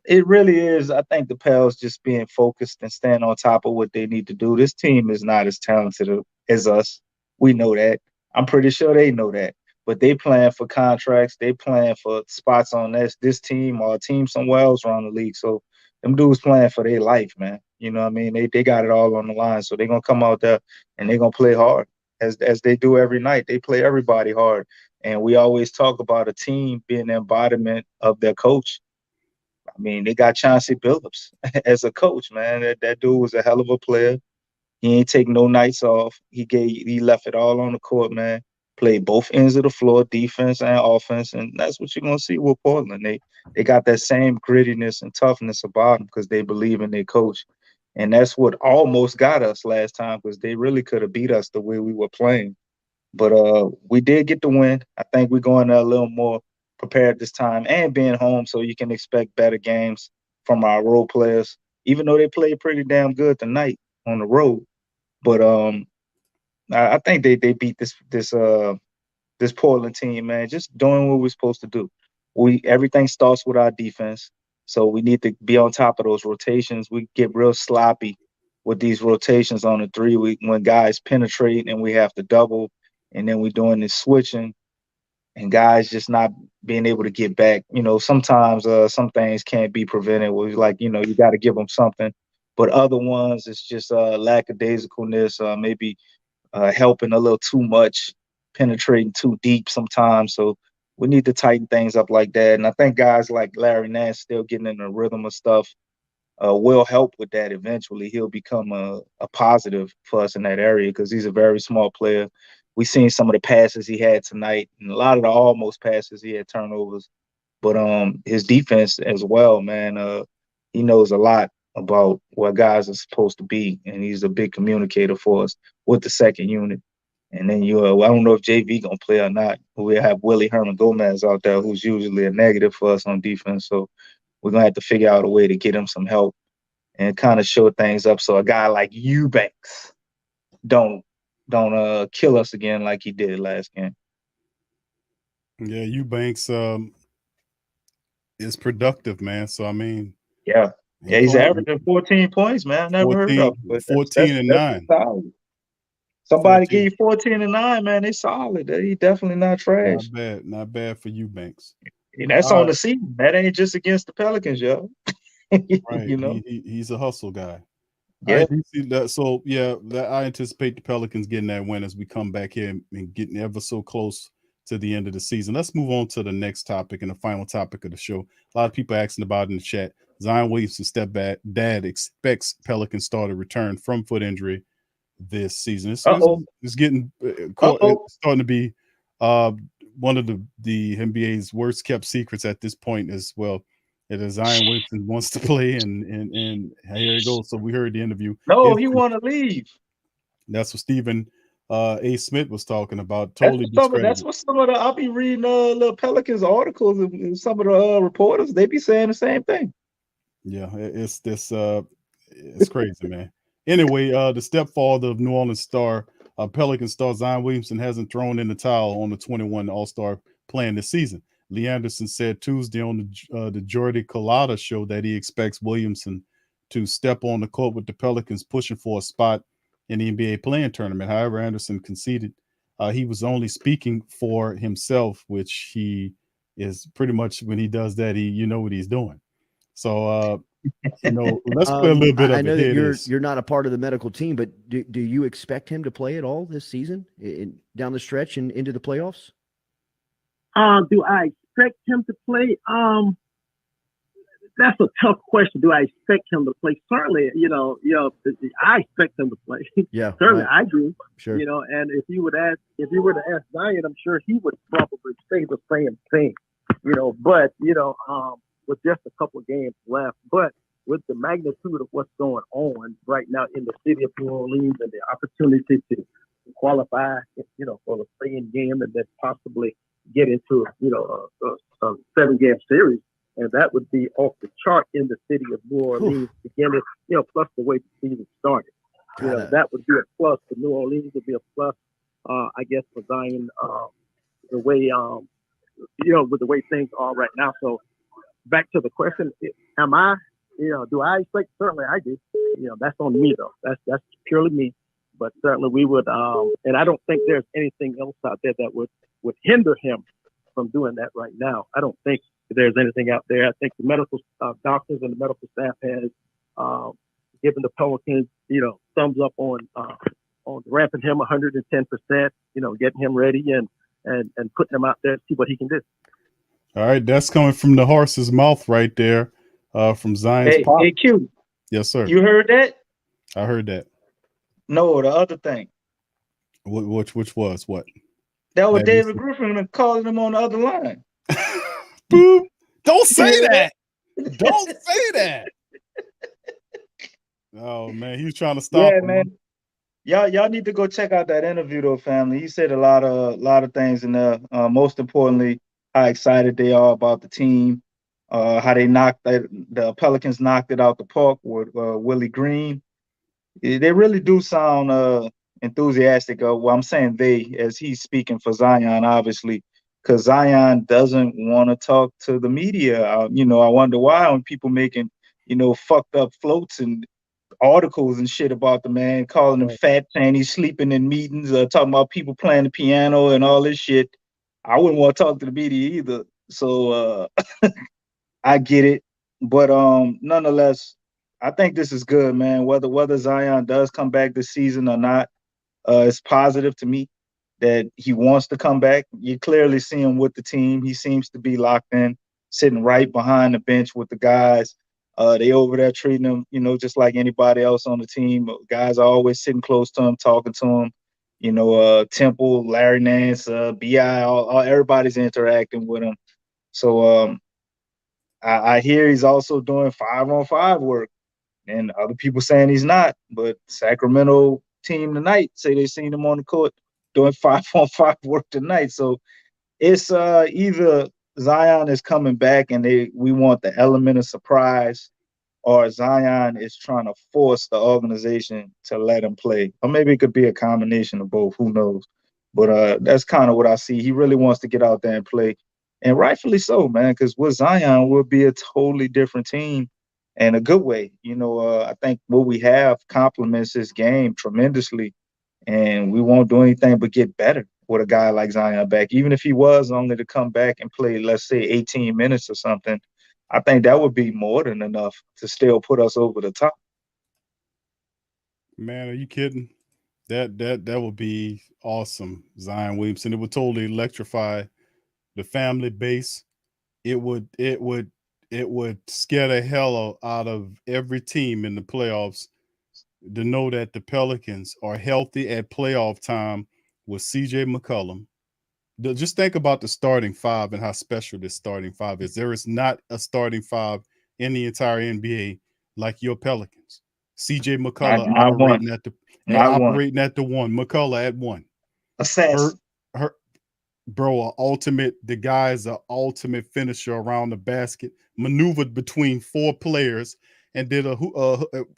it really is, I think, the Pels just being focused and staying on top of what they need to do. This team is not as talented as us. We know that. I'm pretty sure they know that. But they playing for contracts. They playing for spots on this team or a team somewhere else around the league. So them dudes playing for their life, man. You know what I mean? They got it all on the line. So they're going to come out there and they're going to play hard as they do every night. They play everybody hard. And we always talk about a team being the embodiment of their coach. I mean, they got Chauncey Billups as a coach, man. That dude was a hell of a player. He ain't take no nights off. He left it all on the court, man. Played both ends of the floor, defense and offense, and that's what you're gonna see with Portland. They got that same grittiness and toughness about them because they believe in their coach, and that's what almost got us last time because they really could have beat us the way we were playing. But we did get the win. I think we're going there a little more prepared this time, and being home, so you can expect better games from our role players, even though they played pretty damn good tonight on the road. But I think they beat this Portland team, man, just doing what we're supposed to do. Everything starts with our defense, so we need to be on top of those rotations. We get real sloppy with these rotations on the 3, when guys penetrate and we have to double, and then we're doing this switching, and guys just not being able to get back. Sometimes some things can't be prevented. Where you got to give them something, but other ones it's just lackadaisicalness, maybe helping a little too much, penetrating too deep sometimes. So we need to tighten things up like that. And I think guys like Larry Nance still getting in the rhythm of stuff will help with that eventually. He'll become a positive for us in that area because he's a very small player. We seen some of the passes he had tonight, and a lot of the almost passes he had turnovers. But his defense as well, man. He knows a lot about what guys are supposed to be, and he's a big communicator for us with the second unit. And then I don't know if JV gonna play or not. We have Willie Herman Gomez out there, who's usually a negative for us on defense. So we're gonna have to figure out a way to get him some help and kind of show things up so a guy like Eubanks don't kill us again like he did last game. Yeah, Eubanks is productive, man. So I mean, yeah, he's averaging 14 points, man. I never heard of him. 14 and 9. Solid. Somebody 14. Give you 14 and 9, man. They solid. He definitely not trash. Not bad for Eubanks. Yeah, that's on the season. That ain't just against the Pelicans, yo. Right. He's a hustle guy. Yeah. I anticipate the Pelicans getting that win as we come back here and getting ever so close to the end of the season. Let's move on to the next topic and the final topic of the show. A lot of people asking about it in the chat. Zion Williamson dad expects Pelicans star to return from foot injury this season. It's getting starting to be one of the NBA's worst kept secrets at this point as well. It is Zion Williamson wants to play, and here it goes. So we heard the interview. No, he want to leave. That's what Stephen A. Smith was talking about. That's what some of the I'll be reading little Pelicans articles and some of the reporters, they be saying the same thing. Yeah, it's crazy, man. Anyway, the stepfather of New Orleans star, Pelican star Zion Williamson hasn't thrown in the towel on the 21 All-Star plan this season. Lee Anderson said Tuesday on the Jordi Collada show that he expects Williamson to step on the court with the Pelicans pushing for a spot in the NBA playing tournament. However, Anderson conceded he was only speaking for himself, which he is pretty much when he does that, you know what he's doing. So, let's play a little bit of it. I know that you're not a part of the medical team, but do you expect him to play at all this season down the stretch and into the playoffs? Do I expect him to play? That's a tough question. Do I expect him to play? Certainly, I expect him to play. Yeah, certainly, right. I do. Sure. And if you were to ask Zion, I'm sure he would probably say the same thing. But with just a couple of games left, but with the magnitude of what's going on right now in the city of New Orleans and the opportunity to qualify, for the play-in game and then possibly get into, a 7-game series, and that would be off the chart in the city of New Orleans beginning, plus the way the season started. That would be a plus for New Orleans. Would be a plus, I guess, for Zion, the way, with the way things are right now. So back to the question, am I, do I expect? Certainly I do. That's on me though. That's purely me. But certainly we would, and I don't think there's anything else out there that would hinder him from doing that right now. I don't think there's anything out there. I think the medical doctors and the medical staff has given the Pelicans, thumbs up on ramping him 110%, getting him ready and putting him out there to see what he can do. All right, that's coming from the horse's mouth right there, from Zion's pop. Hey, Q. Yes, sir. You heard that? I heard that. No, the other thing. Which was what? That was David Griffin calling him on the other line. Boom! Don't say that. Don't say that. Oh man, he was trying to stop him. Man. Y'all need to go check out that interview though, family. He said a lot of things in there. Most importantly, how excited they are about the team. How they the Pelicans knocked it out the park with Willie Green. They really do sound enthusiastic. Well, I'm saying they, as he's speaking for Zion, obviously, because Zion doesn't want to talk to the media. I wonder why when people making, fucked up floats and articles and shit about the man, calling him fat, saying he's sleeping in meetings, talking about people playing the piano and all this shit. I wouldn't want to talk to the media either. So I get it. But nonetheless, I think this is good, man. Whether Zion does come back this season or not, it's positive to me that he wants to come back. You clearly see him with the team. He seems to be locked in, sitting right behind the bench with the guys. They over there treating him, just like anybody else on the team. Guys are always sitting close to him, talking to him. Temple, Larry Nance, BI, everybody's interacting with him. So I hear he's also doing 5-on-5 work, and other people saying he's not. But Sacramento team tonight say they seen him on the court doing 5-on-5 work tonight. So it's either Zion is coming back and we want the element of surprise, or Zion is trying to force the organization to let him play. Or maybe it could be a combination of both. Who knows? But that's kind of what I see. He really wants to get out there and play. And rightfully so, man, because with Zion, we'll be a totally different team in a good way. I think what we have complements his game tremendously, and we won't do anything but get better with a guy like Zion back. Even if he was only to come back and play, let's say, 18 minutes or something, I think that would be more than enough to still put us over the top. Man, are you kidding? That would be awesome, Zion Williamson. It would totally electrify the family base. It would scare the hell out of every team in the playoffs to know that the Pelicans are healthy at playoff time with CJ McCollum. Just think about the starting five and how special this starting five is. There is not a starting five in the entire NBA like your Pelicans. CJ McCollum operating at the one. McCollum at one. Assassin. The guy is an ultimate finisher around the basket, maneuvered between four players, and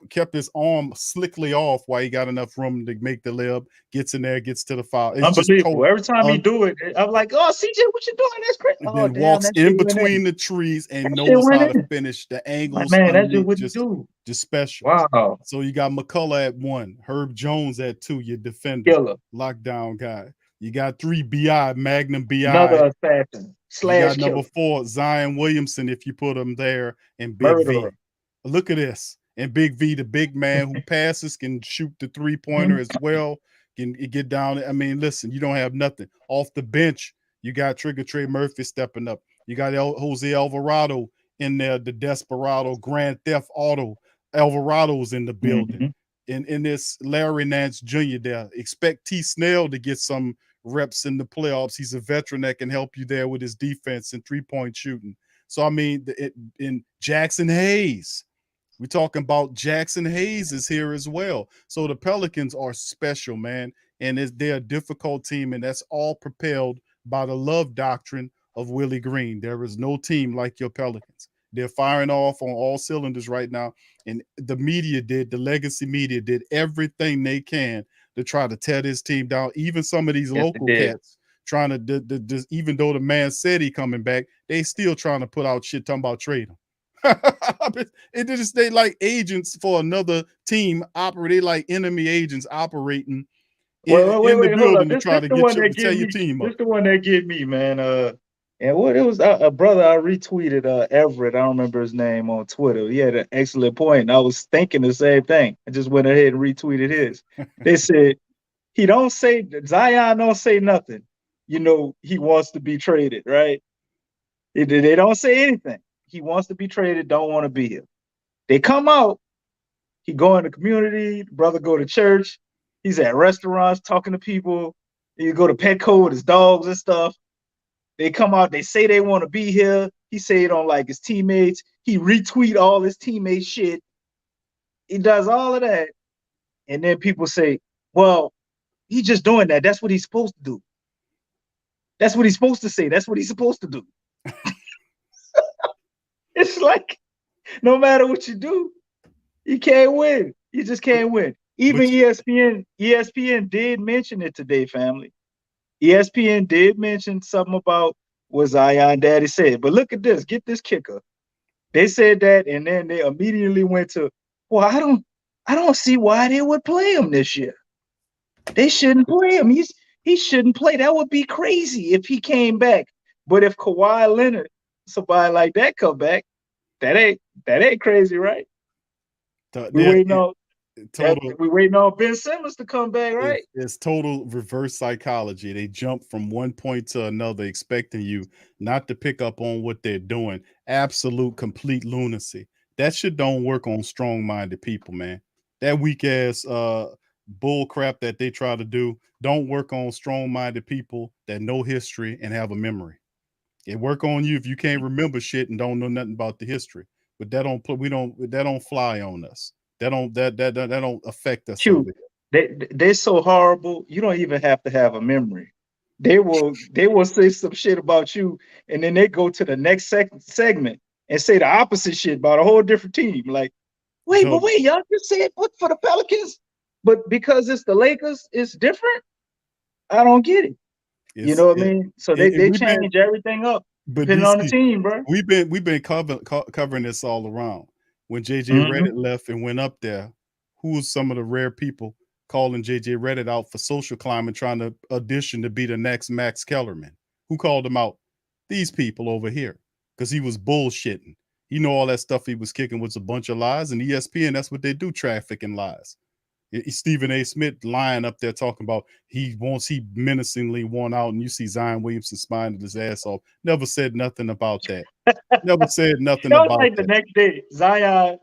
kept his arm slickly off while he got enough room to make the layup, gets in there, gets to the foul. It's unbelievable. Every time he do it, I'm like, oh, CJ, what you doing? That's great. And then walks in between the trees and knows how to finish the angles. Man, that's just what you do. Just special. Wow. So you got McCullough at one, Herb Jones at two, your defender, killer, lockdown guy. You got 3 BI, Magnum BI. Another assassin. You got number 4, Zion Williamson, if you put him there, and Big Murderer. V. Look at this. And Big V, the big man who passes, can shoot the three-pointer as well, can get down. I mean, listen, you don't have nothing. Off the bench, you got Trigger Trey Murphy stepping up. You got Jose Alvarado in there, the Desperado, Grand Theft Auto. Alvarado's in the building. In this Larry Nance Jr. there. Expect T. Snell to get some reps in the playoffs. He's a veteran that can help you there with his defense and three-point shooting. So, I mean, in Jaxson Hayes, we're talking about Jaxson Hayes is here as well. So the Pelicans are special, man, and they're a difficult team, and that's all propelled by the love doctrine of Willie Green. There is no team like your Pelicans. They're firing off on all cylinders right now, and the legacy media did everything they can to try to tear this team down. Even some of these local cats trying to, even though the man said he coming back, they still trying to put out shit talking about trade him. They like agents for another team they like enemy agents operating in the building to try to tear your team up. This the one that get me, man. And what it was a brother I retweeted, Everett, I don't remember his name, on Twitter. He had an excellent point, and I was thinking the same thing. I just went ahead and retweeted his. They said Zion don't say nothing. He wants to be traded, right? They don't say anything. He wants to be traded, don't want to be here. They come out, he go in the community, the brother go to church, he's at restaurants talking to people, he go to Petco with his dogs and stuff. They come out, they say they want to be here. He say he don't like his teammates. He retweet all his teammates' shit. He does all of that. And then people say, well, he's just doing that. That's what he's supposed to do. That's what he's supposed to say. That's what he's supposed to do. It's like, no matter what you do, you can't win. You just can't win. Even ESPN did mention it today, family. ESPN did mention something about what Zion Daddy said. But look at this. Get this kicker. They said that, and then they immediately went to, well, I don't see why they would play him this year. They shouldn't play him. He shouldn't play. That would be crazy if he came back. But if Kawhi Leonard, somebody like that, come back, that ain't crazy, right? We waiting on Ben Simmons to come back, right? It's total reverse psychology. They jump from one point to another, expecting you not to pick up on what they're doing. Absolute, complete lunacy. That shit don't work on strong-minded people, man. That weak ass bull crap that they try to do don't work on strong-minded people that know history and have a memory. It work on you if you can't remember shit and don't know nothing about the history. But that don't fly on us. That don't affect us. Shoot, they're so horrible. You don't even have to have a memory. They will say some shit about you, and then they go to the next segment and say the opposite shit about a whole different team. Like, wait, y'all just said what for the Pelicans, but because it's the Lakers, it's different. I don't get it. You know what I mean? So they change everything up depending on the team, bro. We've been covering this all around. When JJ Redick left and went up there, who was some of the rare people calling JJ Redick out for social climbing, trying to audition to be the next Max Kellerman? Who called him out? These people over here, because he was bullshitting. You know, all that stuff he was kicking was a bunch of lies, and ESPN, that's what they do, trafficking lies. Stephen A. Smith lying up there talking about he menacingly won out, and you see Zion Williamson smiling his ass off. Never said nothing about that. Never said nothing about like that. The next day, Zion,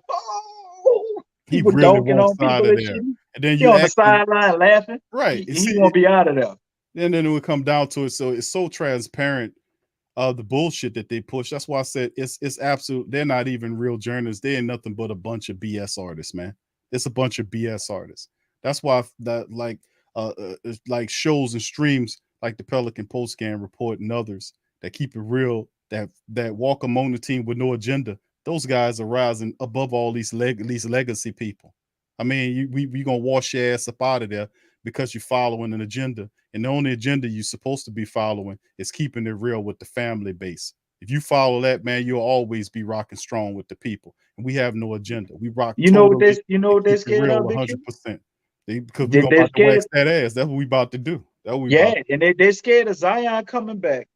he really dunking on out people of there. And then you on the sideline laughing. Right. He won't be out of there. And then it would come down to it. So it's so transparent of the bullshit that they push. That's why I said it's absolute. They're not even real journalists. They ain't nothing but a bunch of BS artists, man. It's a bunch of BS artists. That's why that like shows and streams like the Pelican Postgame Report and others that keep it real, that walk among the team with no agenda. Those guys are rising above all these legacy people. I mean, we gonna wash your ass up out of there because you're following an agenda, and the only agenda you're supposed to be following is keeping it real with the family base. If you follow that, man, you'll always be rocking strong with the people. And we have no agenda. We rock. You know what they're scared of, 100%. Because we're about to wax that ass. That's what we about to do. And they're scared of Zion coming back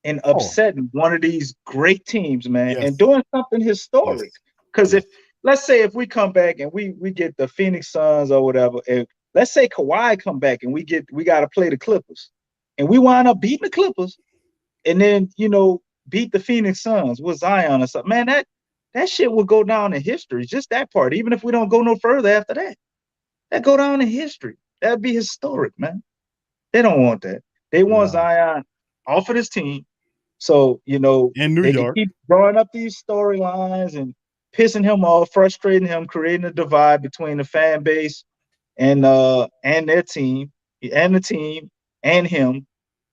and upsetting one of these great teams, man, and doing something historic. Because if let's say if we come back and we get the Phoenix Suns or whatever, and let's say Kawhi come back and we got to play the Clippers, and we wind up beating the Clippers, and then beat the Phoenix Suns with Zion or something, man, that shit will go down in history. Just that part, even if we don't go no further after that go down in history. That'd be historic, man. They don't want that. They want Zion off of this team. So, in New York, can keep drawing up these storylines and pissing him off, frustrating him, creating a divide between the fan base and their team and the team and him,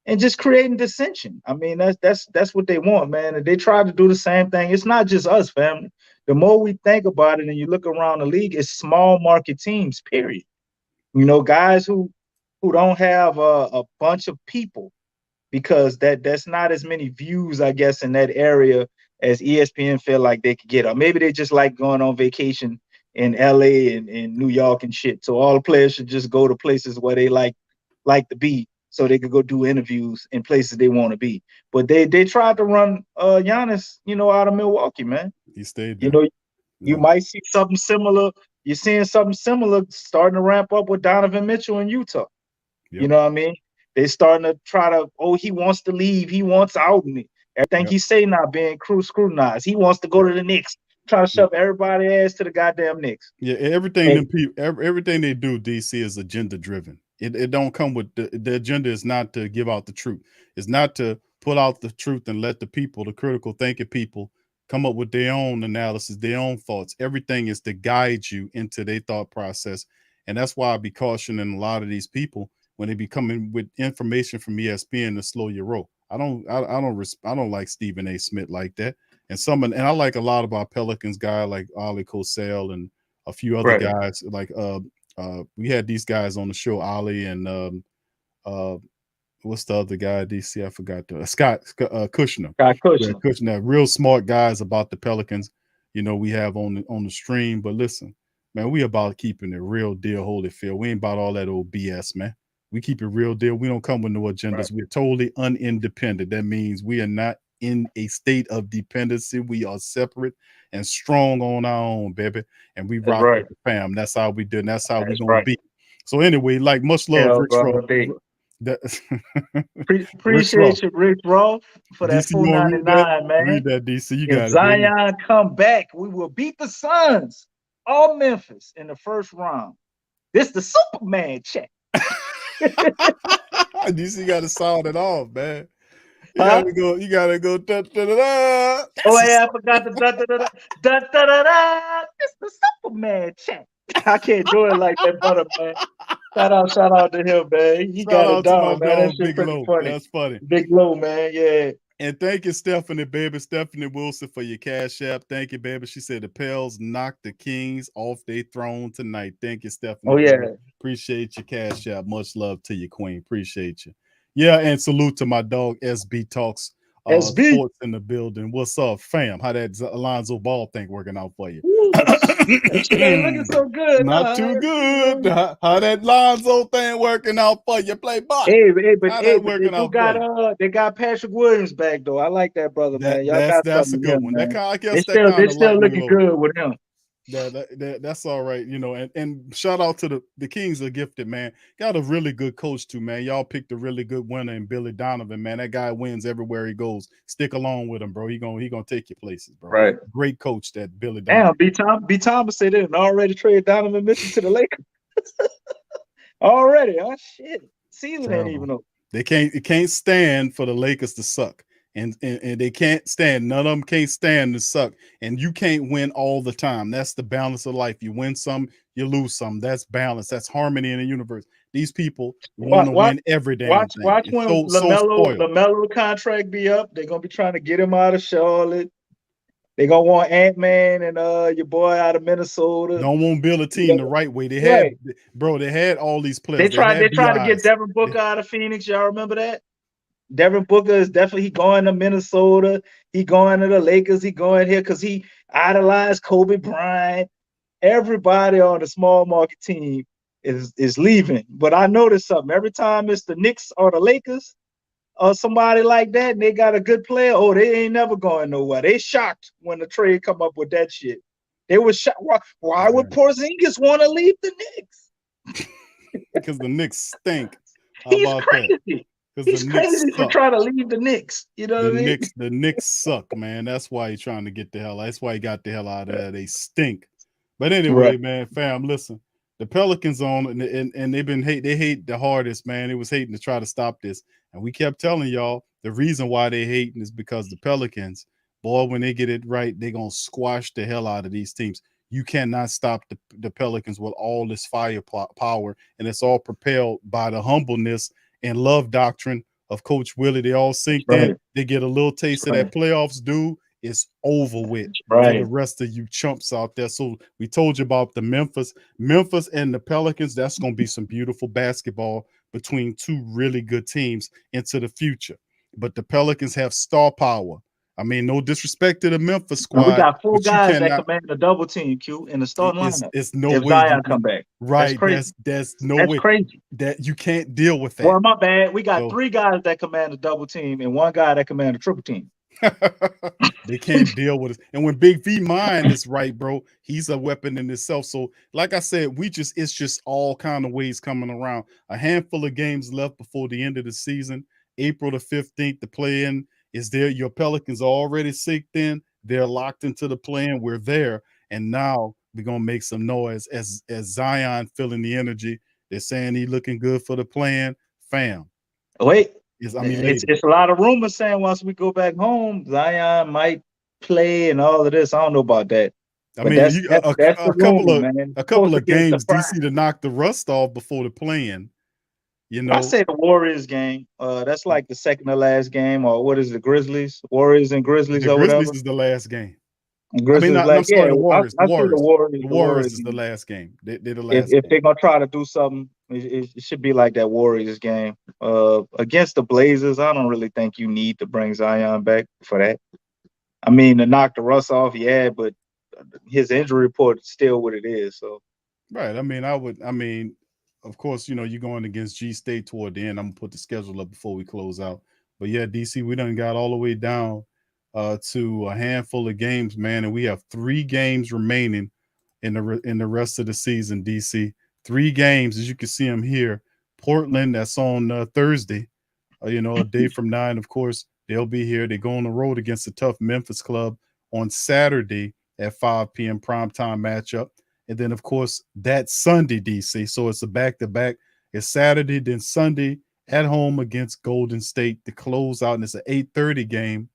and just creating dissension. I mean, that's what they want, man. And they try to do the same thing. It's not just us, family. The more we think about it and you look around the league, it's small market teams, period. Guys who don't have a bunch of people, because that's not as many views, I guess, in that area as ESPN feel like they could get. Or maybe they just like going on vacation in LA and New York and shit. So all the players should just go to places where they like to be, so they could go do interviews in places they want to be. But they tried to run Giannis, out of Milwaukee, man. He stayed there. You might see something similar. You're seeing something similar starting to ramp up with Donovan Mitchell in Utah. Yep. You know what I mean? They're starting to try to, he wants to leave. He wants out. And everything he say now being scrutinized. He wants to go to the Knicks. Trying to shove everybody's ass to the goddamn Knicks. Yeah, everything they do, DC, is agenda driven. It don't come with the agenda is not to give out the truth. It's not to pull out the truth and let the people, the critical thinking people, come up with their own analysis, their own thoughts. Everything is to guide you into their thought process. And that's why I be cautioning a lot of these people when they be coming with information from ESPN to slow your roll. I don't like Stephen A. Smith like that. And I like a lot of our Pelicans guy like Ollie Cosell and a few other guys. Like we had these guys on the show, Ollie and what's the other guy at DC? I forgot Scott Kushner. Scott Kushner. Yeah, Kushner, real smart guys about the Pelicans. We have on the stream. But listen, Man, we about keeping it real deal, Holyfield. We ain't about all that old BS, man. We keep it real deal. We don't come with no agendas. Right. We're totally unindependent. That means we are not in a state of dependency. We are separate and strong on our own, baby. And we rock right. with the fam. That's how we do. And that's how we That's gonna right. be. So anyway, like much love, Hell, Rick bro, Ross. they Rick Ross. appreciate you, Rick Ross, for that DC, you want to read that? $4.99, man. Read that, DC. You If got it, baby. Zion come back, we will beat the Suns, all Memphis, in the first round. This the Superman check. DC got to sound it off, man. You Huh? gotta go. You gotta go. Da, da, da, da. Oh yeah, I forgot the da. It's the Superman check. I can't do it like that, brother, man. Shout out to him, man. He Shout got it out to my down, man. That dog, shit Big pretty Low. funny. That's funny. Big Low, man. Yeah. And thank you, Stephanie, baby. Stephanie Wilson for your cash app. Thank you, baby. She said the Pels knocked the Kings off their throne tonight. Thank you, Stephanie. Oh yeah. baby. Appreciate your cash app. Much love to you, Queen. Appreciate you. Yeah, and salute to my dog SB Talks. SB. Sports in the building. What's up, fam? How that Alonzo Ball thing working out for you? That shit ain't looking so good. Not too good. How that Lonzo thing working out for you? Play ball. They got Patrick Williams back though. I like that brother, man. Y'all got That's a something good with one. him, man. I guess They still looking good with him. That's all right, and shout out to the Kings are gifted, man. Got a really good coach too, man. Y'all picked a really good winner in Billy Donovan, man. That guy wins everywhere he goes. Stick along with him, bro. He gonna take you places, bro. Right. Great coach, that Billy Donovan. Damn, B. Thomas said they already traded Donovan Mitchell to the Lakers. Already, oh shit. Season ain't even over. They can't stand for the Lakers to suck. And they can't stand, none of them can't stand to suck. And you can't win all the time. That's the balance of life. You win some, you lose some. That's balance. That's harmony in the universe. These people want to win every damn thing. Watch when LaMelo contract be up. They're gonna be trying to get him out of Charlotte. They're gonna want Ant-Man and your boy out of Minnesota. Don't want to build a team the right way. They had all these players. They tried to get Devin Booker out of Phoenix. Y'all remember that? Devin Booker is definitely going to Minnesota. He going to the Lakers. He going here because he idolized Kobe Bryant. Everybody on the small market team is leaving. But I noticed something. Every time it's the Knicks or the Lakers or somebody like that, and they got a good player, they ain't never going nowhere. They shocked when the trade come up with that shit. They were shocked. Why would Porzingis want to leave the Knicks? Because the Knicks stink. He's crazy. He's crazy for trying to leave the Knicks. You know what I mean? The Knicks suck, man. That's why he's trying to get the hell out. That's why he got the hell out of there. They stink. But anyway, man, fam, listen. The Pelicans on and they hate the hardest, man. It was hating to try to stop this. And we kept telling y'all the reason why they hating is because the Pelicans, boy, when they get it right, they're gonna squash the hell out of these teams. You cannot stop the Pelicans with all this firepower, and it's all propelled by the humbleness and love doctrine of Coach Willie. They all sink in. They get a little taste of that playoffs, dude. It's over with for the rest of you chumps out there. So we told you about the Memphis and the Pelicans. That's going to be some beautiful basketball between two really good teams into the future. But the Pelicans have star power. I mean, no disrespect to the Memphis squad. We got 4 guys that command the double team, Q, in the starting lineup. It's no if way Zion come back. Right. That's no way. Crazy. That you can't deal with that. Well, my bad. We got 3 guys that command the double team and 1 guy that command the triple team. They can't deal with it. And when Big V mind is right, bro, he's a weapon in itself. So, like I said, it's just all kind of ways coming around. A handful of games left before the end of the season. April the 15th, the play-in is there. Your Pelicans are already synced in. They're locked into the play-in. We're there. And now we're going to make some noise as Zion feeling the energy. They're saying he's looking good for the play-in. Fam. Wait. It's a lot of rumors saying once we go back home, Zion might play and all of this. I don't know about that. I mean, a couple of games, DC to knock the rust off before the play-in. I say the Warriors game. That's like the second to last game, or what is the Grizzlies? Warriors and Grizzlies, or whatever. Grizzlies is the last game. The Warriors is the last game. They're the last. If they're gonna try to do something, it should be like that Warriors game against the Blazers. I don't really think you need to bring Zion back for that. I mean, to knock the rust off, yeah, but his injury report is still what it is. So Right. I mean, of course, you know, you're going against G State toward the end. I'm gonna put the schedule up before we close out. But yeah, DC, we done got all the way down to a handful of games, man, and we have 3 games remaining in the rest of the season. DC, 3 games, as you can see them here. Portland, that's on Thursday. You know, a day from now, and of course, they'll be here. They go on the road against the tough Memphis club on Saturday at 5 p.m. primetime matchup. And then, of course, that Sunday, DC. So it's a back-to-back. It's Saturday, then Sunday at home against Golden State to close out. And it's an 8:30 game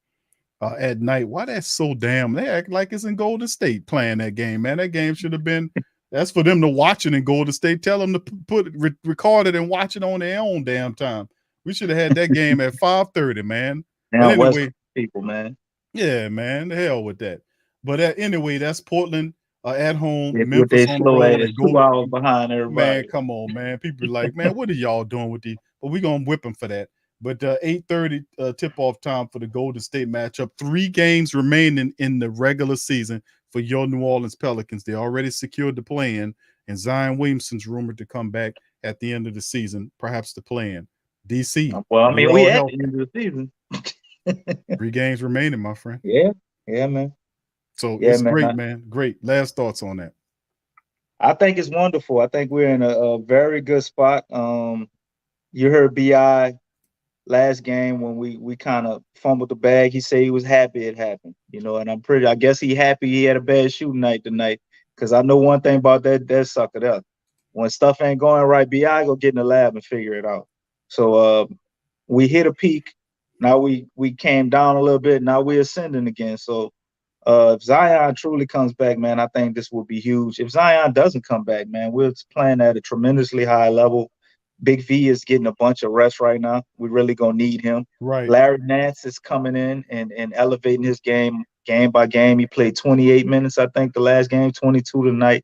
at night. Why that's so damn? They act like it's in Golden State playing that game, man. That game should have been – that's for them to watch it in Golden State. Tell them to record it and watch it on their own damn time. We should have had that game at 5:30, man. now, But West anyway, people, man, yeah, man, the hell with that. But anyway, that's Portland at home, with Memphis their on the slow road, ass and 2 Golden. hours behind Man, everybody. come on, man. People are like, man, what are y'all doing with these? But we're gonna whip them for that. But 8:30 tip-off time for the Golden State matchup. 3 games remaining in the regular season for your New Orleans Pelicans. They already secured the play-in, and Zion Williamson's rumored to come back at the end of the season, perhaps the play-in. DC. Well, I mean, we all at help. the end of the season. 3 games remaining, my friend. Yeah, man. So Yeah, it's man. great, man. Great. Last thoughts on that. I think it's wonderful. I think we're in a very good spot. You heard BI last game when we kind of fumbled the bag. He said he was happy it happened, you know, and I guess he happy he had a bad shooting night tonight, because I know one thing about that sucker there. When stuff ain't going right, BI go get in the lab and figure it out. So we hit a peak. Now we came down a little bit. Now we're ascending again. So if Zion truly comes back, man, I think this will be huge. If Zion doesn't come back, man, we're playing at a tremendously high level. Big V is getting a bunch of rest right now. We really gonna need him. Right. Larry Nance is coming in and elevating his game by game. He played 28 minutes, I think, the last game, 22 tonight.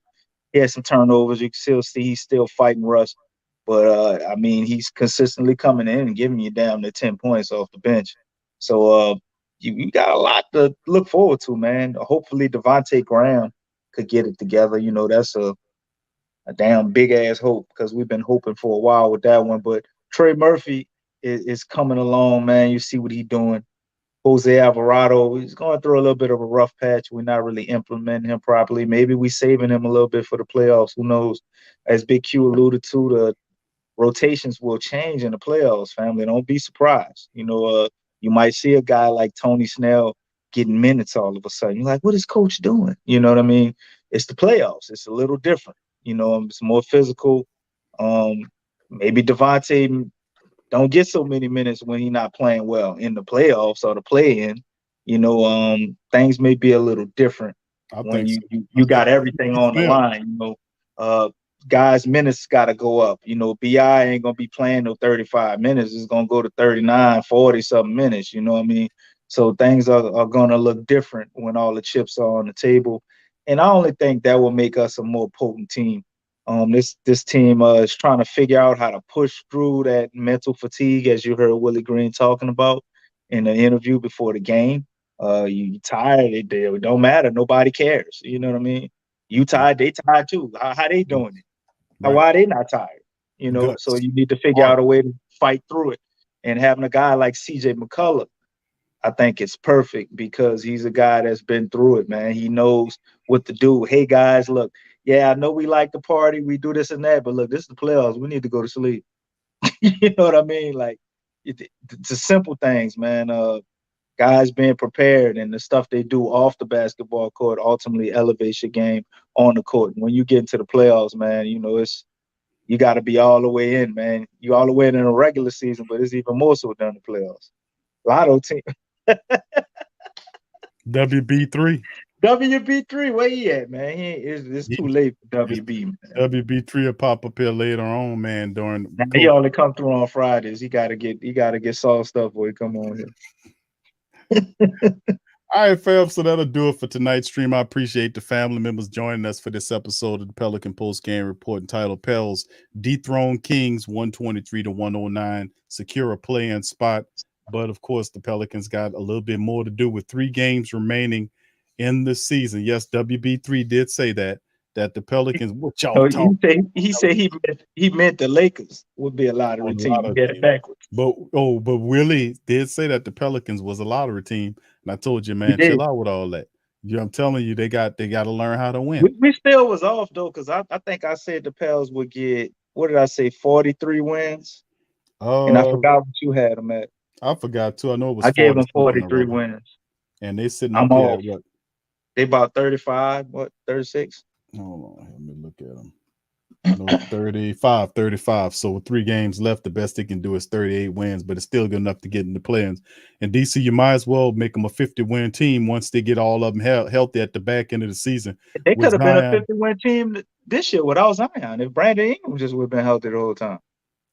He had some turnovers. You can still see he's still fighting rust. But I mean, he's consistently coming in and giving you damn near 10 points off the bench. So you got a lot to look forward to, man. Hopefully Devontae Graham could get it together. You know, that's a damn big ass hope, because we've been hoping for a while with that one. But Trey Murphy is coming along, man. You see what he's doing. Jose Alvarado, he's going through a little bit of a rough patch. We're not really implementing him properly. Maybe we're saving him a little bit for the playoffs. Who knows? As Big Q alluded to, the rotations will change in the playoffs, family. Don't be surprised. You know, you might see a guy like Tony Snell getting minutes all of a sudden. You're like, what is coach doing? You know what I mean? It's the playoffs. It's a little different. You know, it's more physical. Maybe Devontae don't get so many minutes when he's not playing well in the playoffs or the play-in. You know, things may be a little different when you got everything on the line. You know, guys' minutes got to go up. You know, BI ain't going to be playing no 35 minutes. It's going to go to 39, 40-something minutes. You know what I mean? So things are going to look different when all the chips are on the table. And I only think that will make us a more potent team. This team is trying to figure out how to push through that mental fatigue, as you heard Willie Green talking about in the interview before the game. You tired, it don't matter. Nobody cares. You know what I mean? You tired, they tired too. How they doing it? Right. Why are they not tired? You know, Guts. so you need to figure out a way to fight through it. And having a guy like CJ McCollum, I think it's perfect, because he's a guy that's been through it, man. He knows what to do. Hey, guys, look, yeah, I know we like to party, we do this and that, but look, this is the playoffs. We need to go to sleep. You know what I mean? Like, it's the simple things, man. Guys being prepared, and the stuff they do off the basketball court ultimately elevates your game on the court. And when you get into the playoffs, man, you know, you got to be all the way in, man. You all the way in a regular season, but it's even more so during the playoffs. Lotto team. WB3. WB3, where he at, man? It's too late for WB, man. WB3 will pop up here later on, man. During He only come through on Fridays. He gotta get sauced up before he come on here. All right, fam. So that'll do it for tonight's stream. I appreciate the family members joining us for this episode of the Pelican Post Game Report entitled Pels dethrone Kings 123-109, secure a play-in spot. But of course, the Pelicans got a little bit more to do with 3 games remaining in the season. Yes, WB3 did say that the Pelicans, what y'all No, talking he said he meant the Lakers would be a lottery on a team. lot He of had it teams. backwards. But Willie did say that the Pelicans was a lottery team. And I told you, He man, did. chill out with all that. I'm telling you, they got to learn how to win. We still was off though, because I think I said the Pels would get, what did I say, 43 wins? And I forgot what you had them at. I forgot too. I know it was I gave them 40 43 wins. and they sitting I'm up here off. at what? They about 35, 36? Hold on, let me look at them. No, 35. So with 3 games left, the best they can do is 38 wins, but it's still good enough to get in the play-ins. And DC, you might as well make them a 50-win team once they get all of them healthy at the back end of the season. They With could have been a Zion. 50-win team this year without Zion. If Brandon Ingram just would have been healthy the whole time.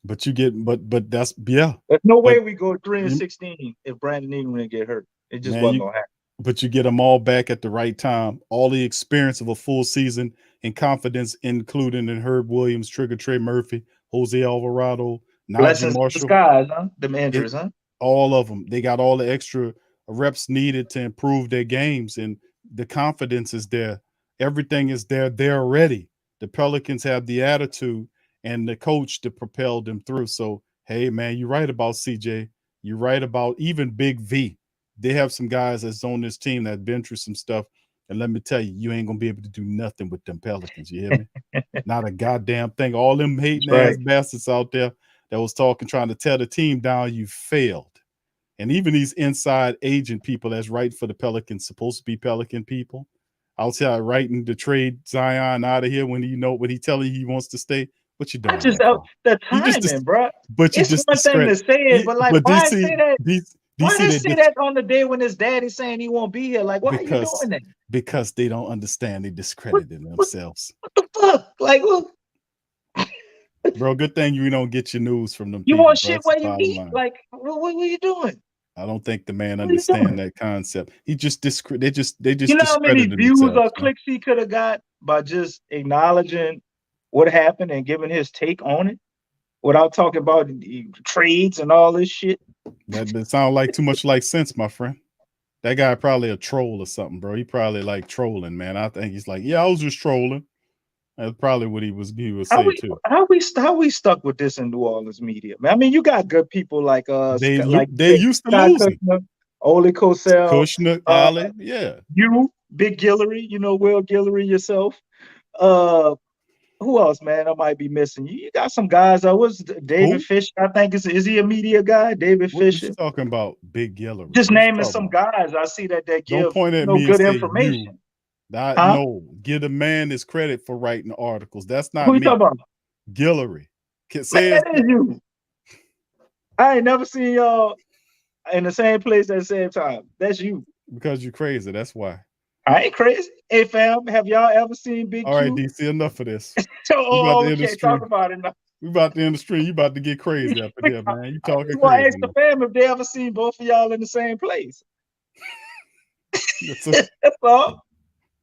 But you get, but that's yeah. There's no way But we go 3-16 if Brandon Ingram didn't get hurt. It just man, wasn't gonna happen. but you get them all back at the right time. All the experience of a full season and confidence, including in Herb Williams, Trigger Trey Murphy, Jose Alvarado, Najee Blessings in Marshall. disguise, huh? Them injuries, huh? All of them. They got all the extra reps needed to improve their games, and the confidence is there. Everything is there. They're ready. The Pelicans have the attitude and the coach to propel them through. So, hey, man, you're right about CJ. You're right about even Big V. They have some guys that's on this team that have been through some stuff. And let me tell you, you ain't going to be able to do nothing with them Pelicans. You hear me? Not a goddamn thing. All them hating ass bastards out there that was talking, trying to tear the team down, you failed. And even these inside agent people that's writing for the Pelicans, supposed to be Pelican people, outside writing to trade Zion out of here when he telling you he wants to stay. What you doing? I just that the timing, bro. But you It's just one thing to say it, but like, why DC, say that? Why they say just, that on the day when his daddy's saying he won't be here? Like, why are you doing that? Because they don't understand. They discredited themselves. What the fuck? Like, look, bro, good thing you don't get your news from them. You people, want bro. shit where you eat? Like, what are you doing? I don't think the man understands that concept. He just they just You know how many views or clicks he could have got by just acknowledging what happened and giving his take on it without talking about trades and all this shit? That sounds like too much like sense, my friend. That guy probably a troll or something, bro. He probably like trolling, man. I think he's like, yeah, I was just trolling. That's probably what he was saying too. How we stuck with this in New Orleans media, man? I mean, you got good people like they used to Scott losing. Kushner, Ole Cosell, Kushner, Ali, yeah. You, Big Guillory, Will Guillory yourself. Who else, man? I might be missing. You got some guys. Was David Fisher? I think is he a media guy? David Fisher. What you talking about? Big Guillory. Just naming some guys. I see that they give Don't point at me good and say information. No, give the man his credit for writing articles. That's not Who me. you talking about? Guillory. That is you. I ain't never seen y'all in the same place at the same time. That's you. Because you're crazy. That's why. I ain't crazy. Hey, fam, have y'all ever seen Big Q? All right, DC, enough of this. We can't talk about it now. We about to end the stream. You about to get crazy up in here, man. You talking Well, crazy. ask the fam if they ever seen both of y'all in the same place. That's all.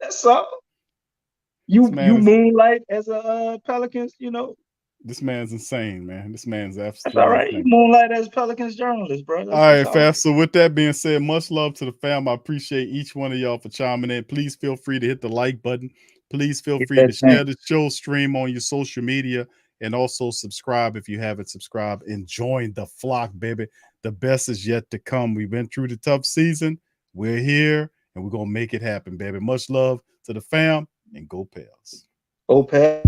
That's all. You moonlight as a Pelicans, This man's insane, man. This man's absolutely That's all right. insane. You moonlight as Pelicans journalist, bro. All right, fast. So with that being said, much love to the fam. I appreciate each one of y'all for chiming in. Please feel free to hit the like button. Please feel free to share the show stream on your social media and also subscribe if you haven't subscribed and join the flock, baby. The best is yet to come. We've been through the tough season. We're here and we're going to make it happen, baby. Much love to the fam and go Pels. Go Pels.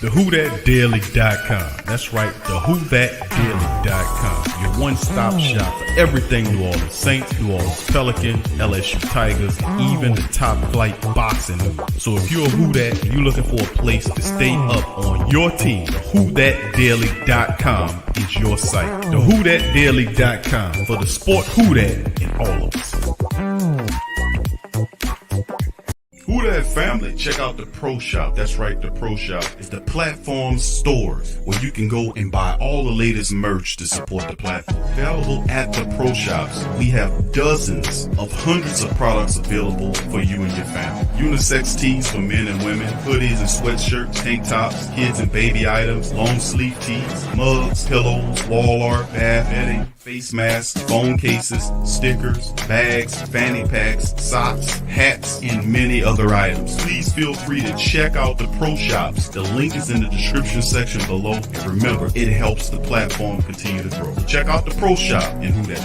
TheWhoThatDaily.com. That's right, TheWhoThatDaily.com. Your one-stop shop for everything New Orleans Saints, New Orleans Pelicans, LSU Tigers, and even the top flight boxing news. So if you're a Who That and you're looking for a place to stay up on your team, TheWhoThatDaily.com is your site. TheWhoThatDaily.com for the sport Who That in all of us. Who That family, check out the Pro Shop. That's right, the Pro Shop is the platform stores where you can go and buy all the latest merch to support the platform. Available at the Pro Shops, we have dozens of hundreds of products available for you and your family. Unisex tees for men and women, hoodies and sweatshirts, tank tops, kids and baby items, long sleeve tees, mugs, pillows, wall art, bath bedding, face masks, phone cases, stickers, bags, fanny packs, socks, hats, and many other items. Please feel free to check out the Pro Shops. The link is in the description section below. And remember, it helps the platform continue to grow. Check out the Pro Shop and Who That.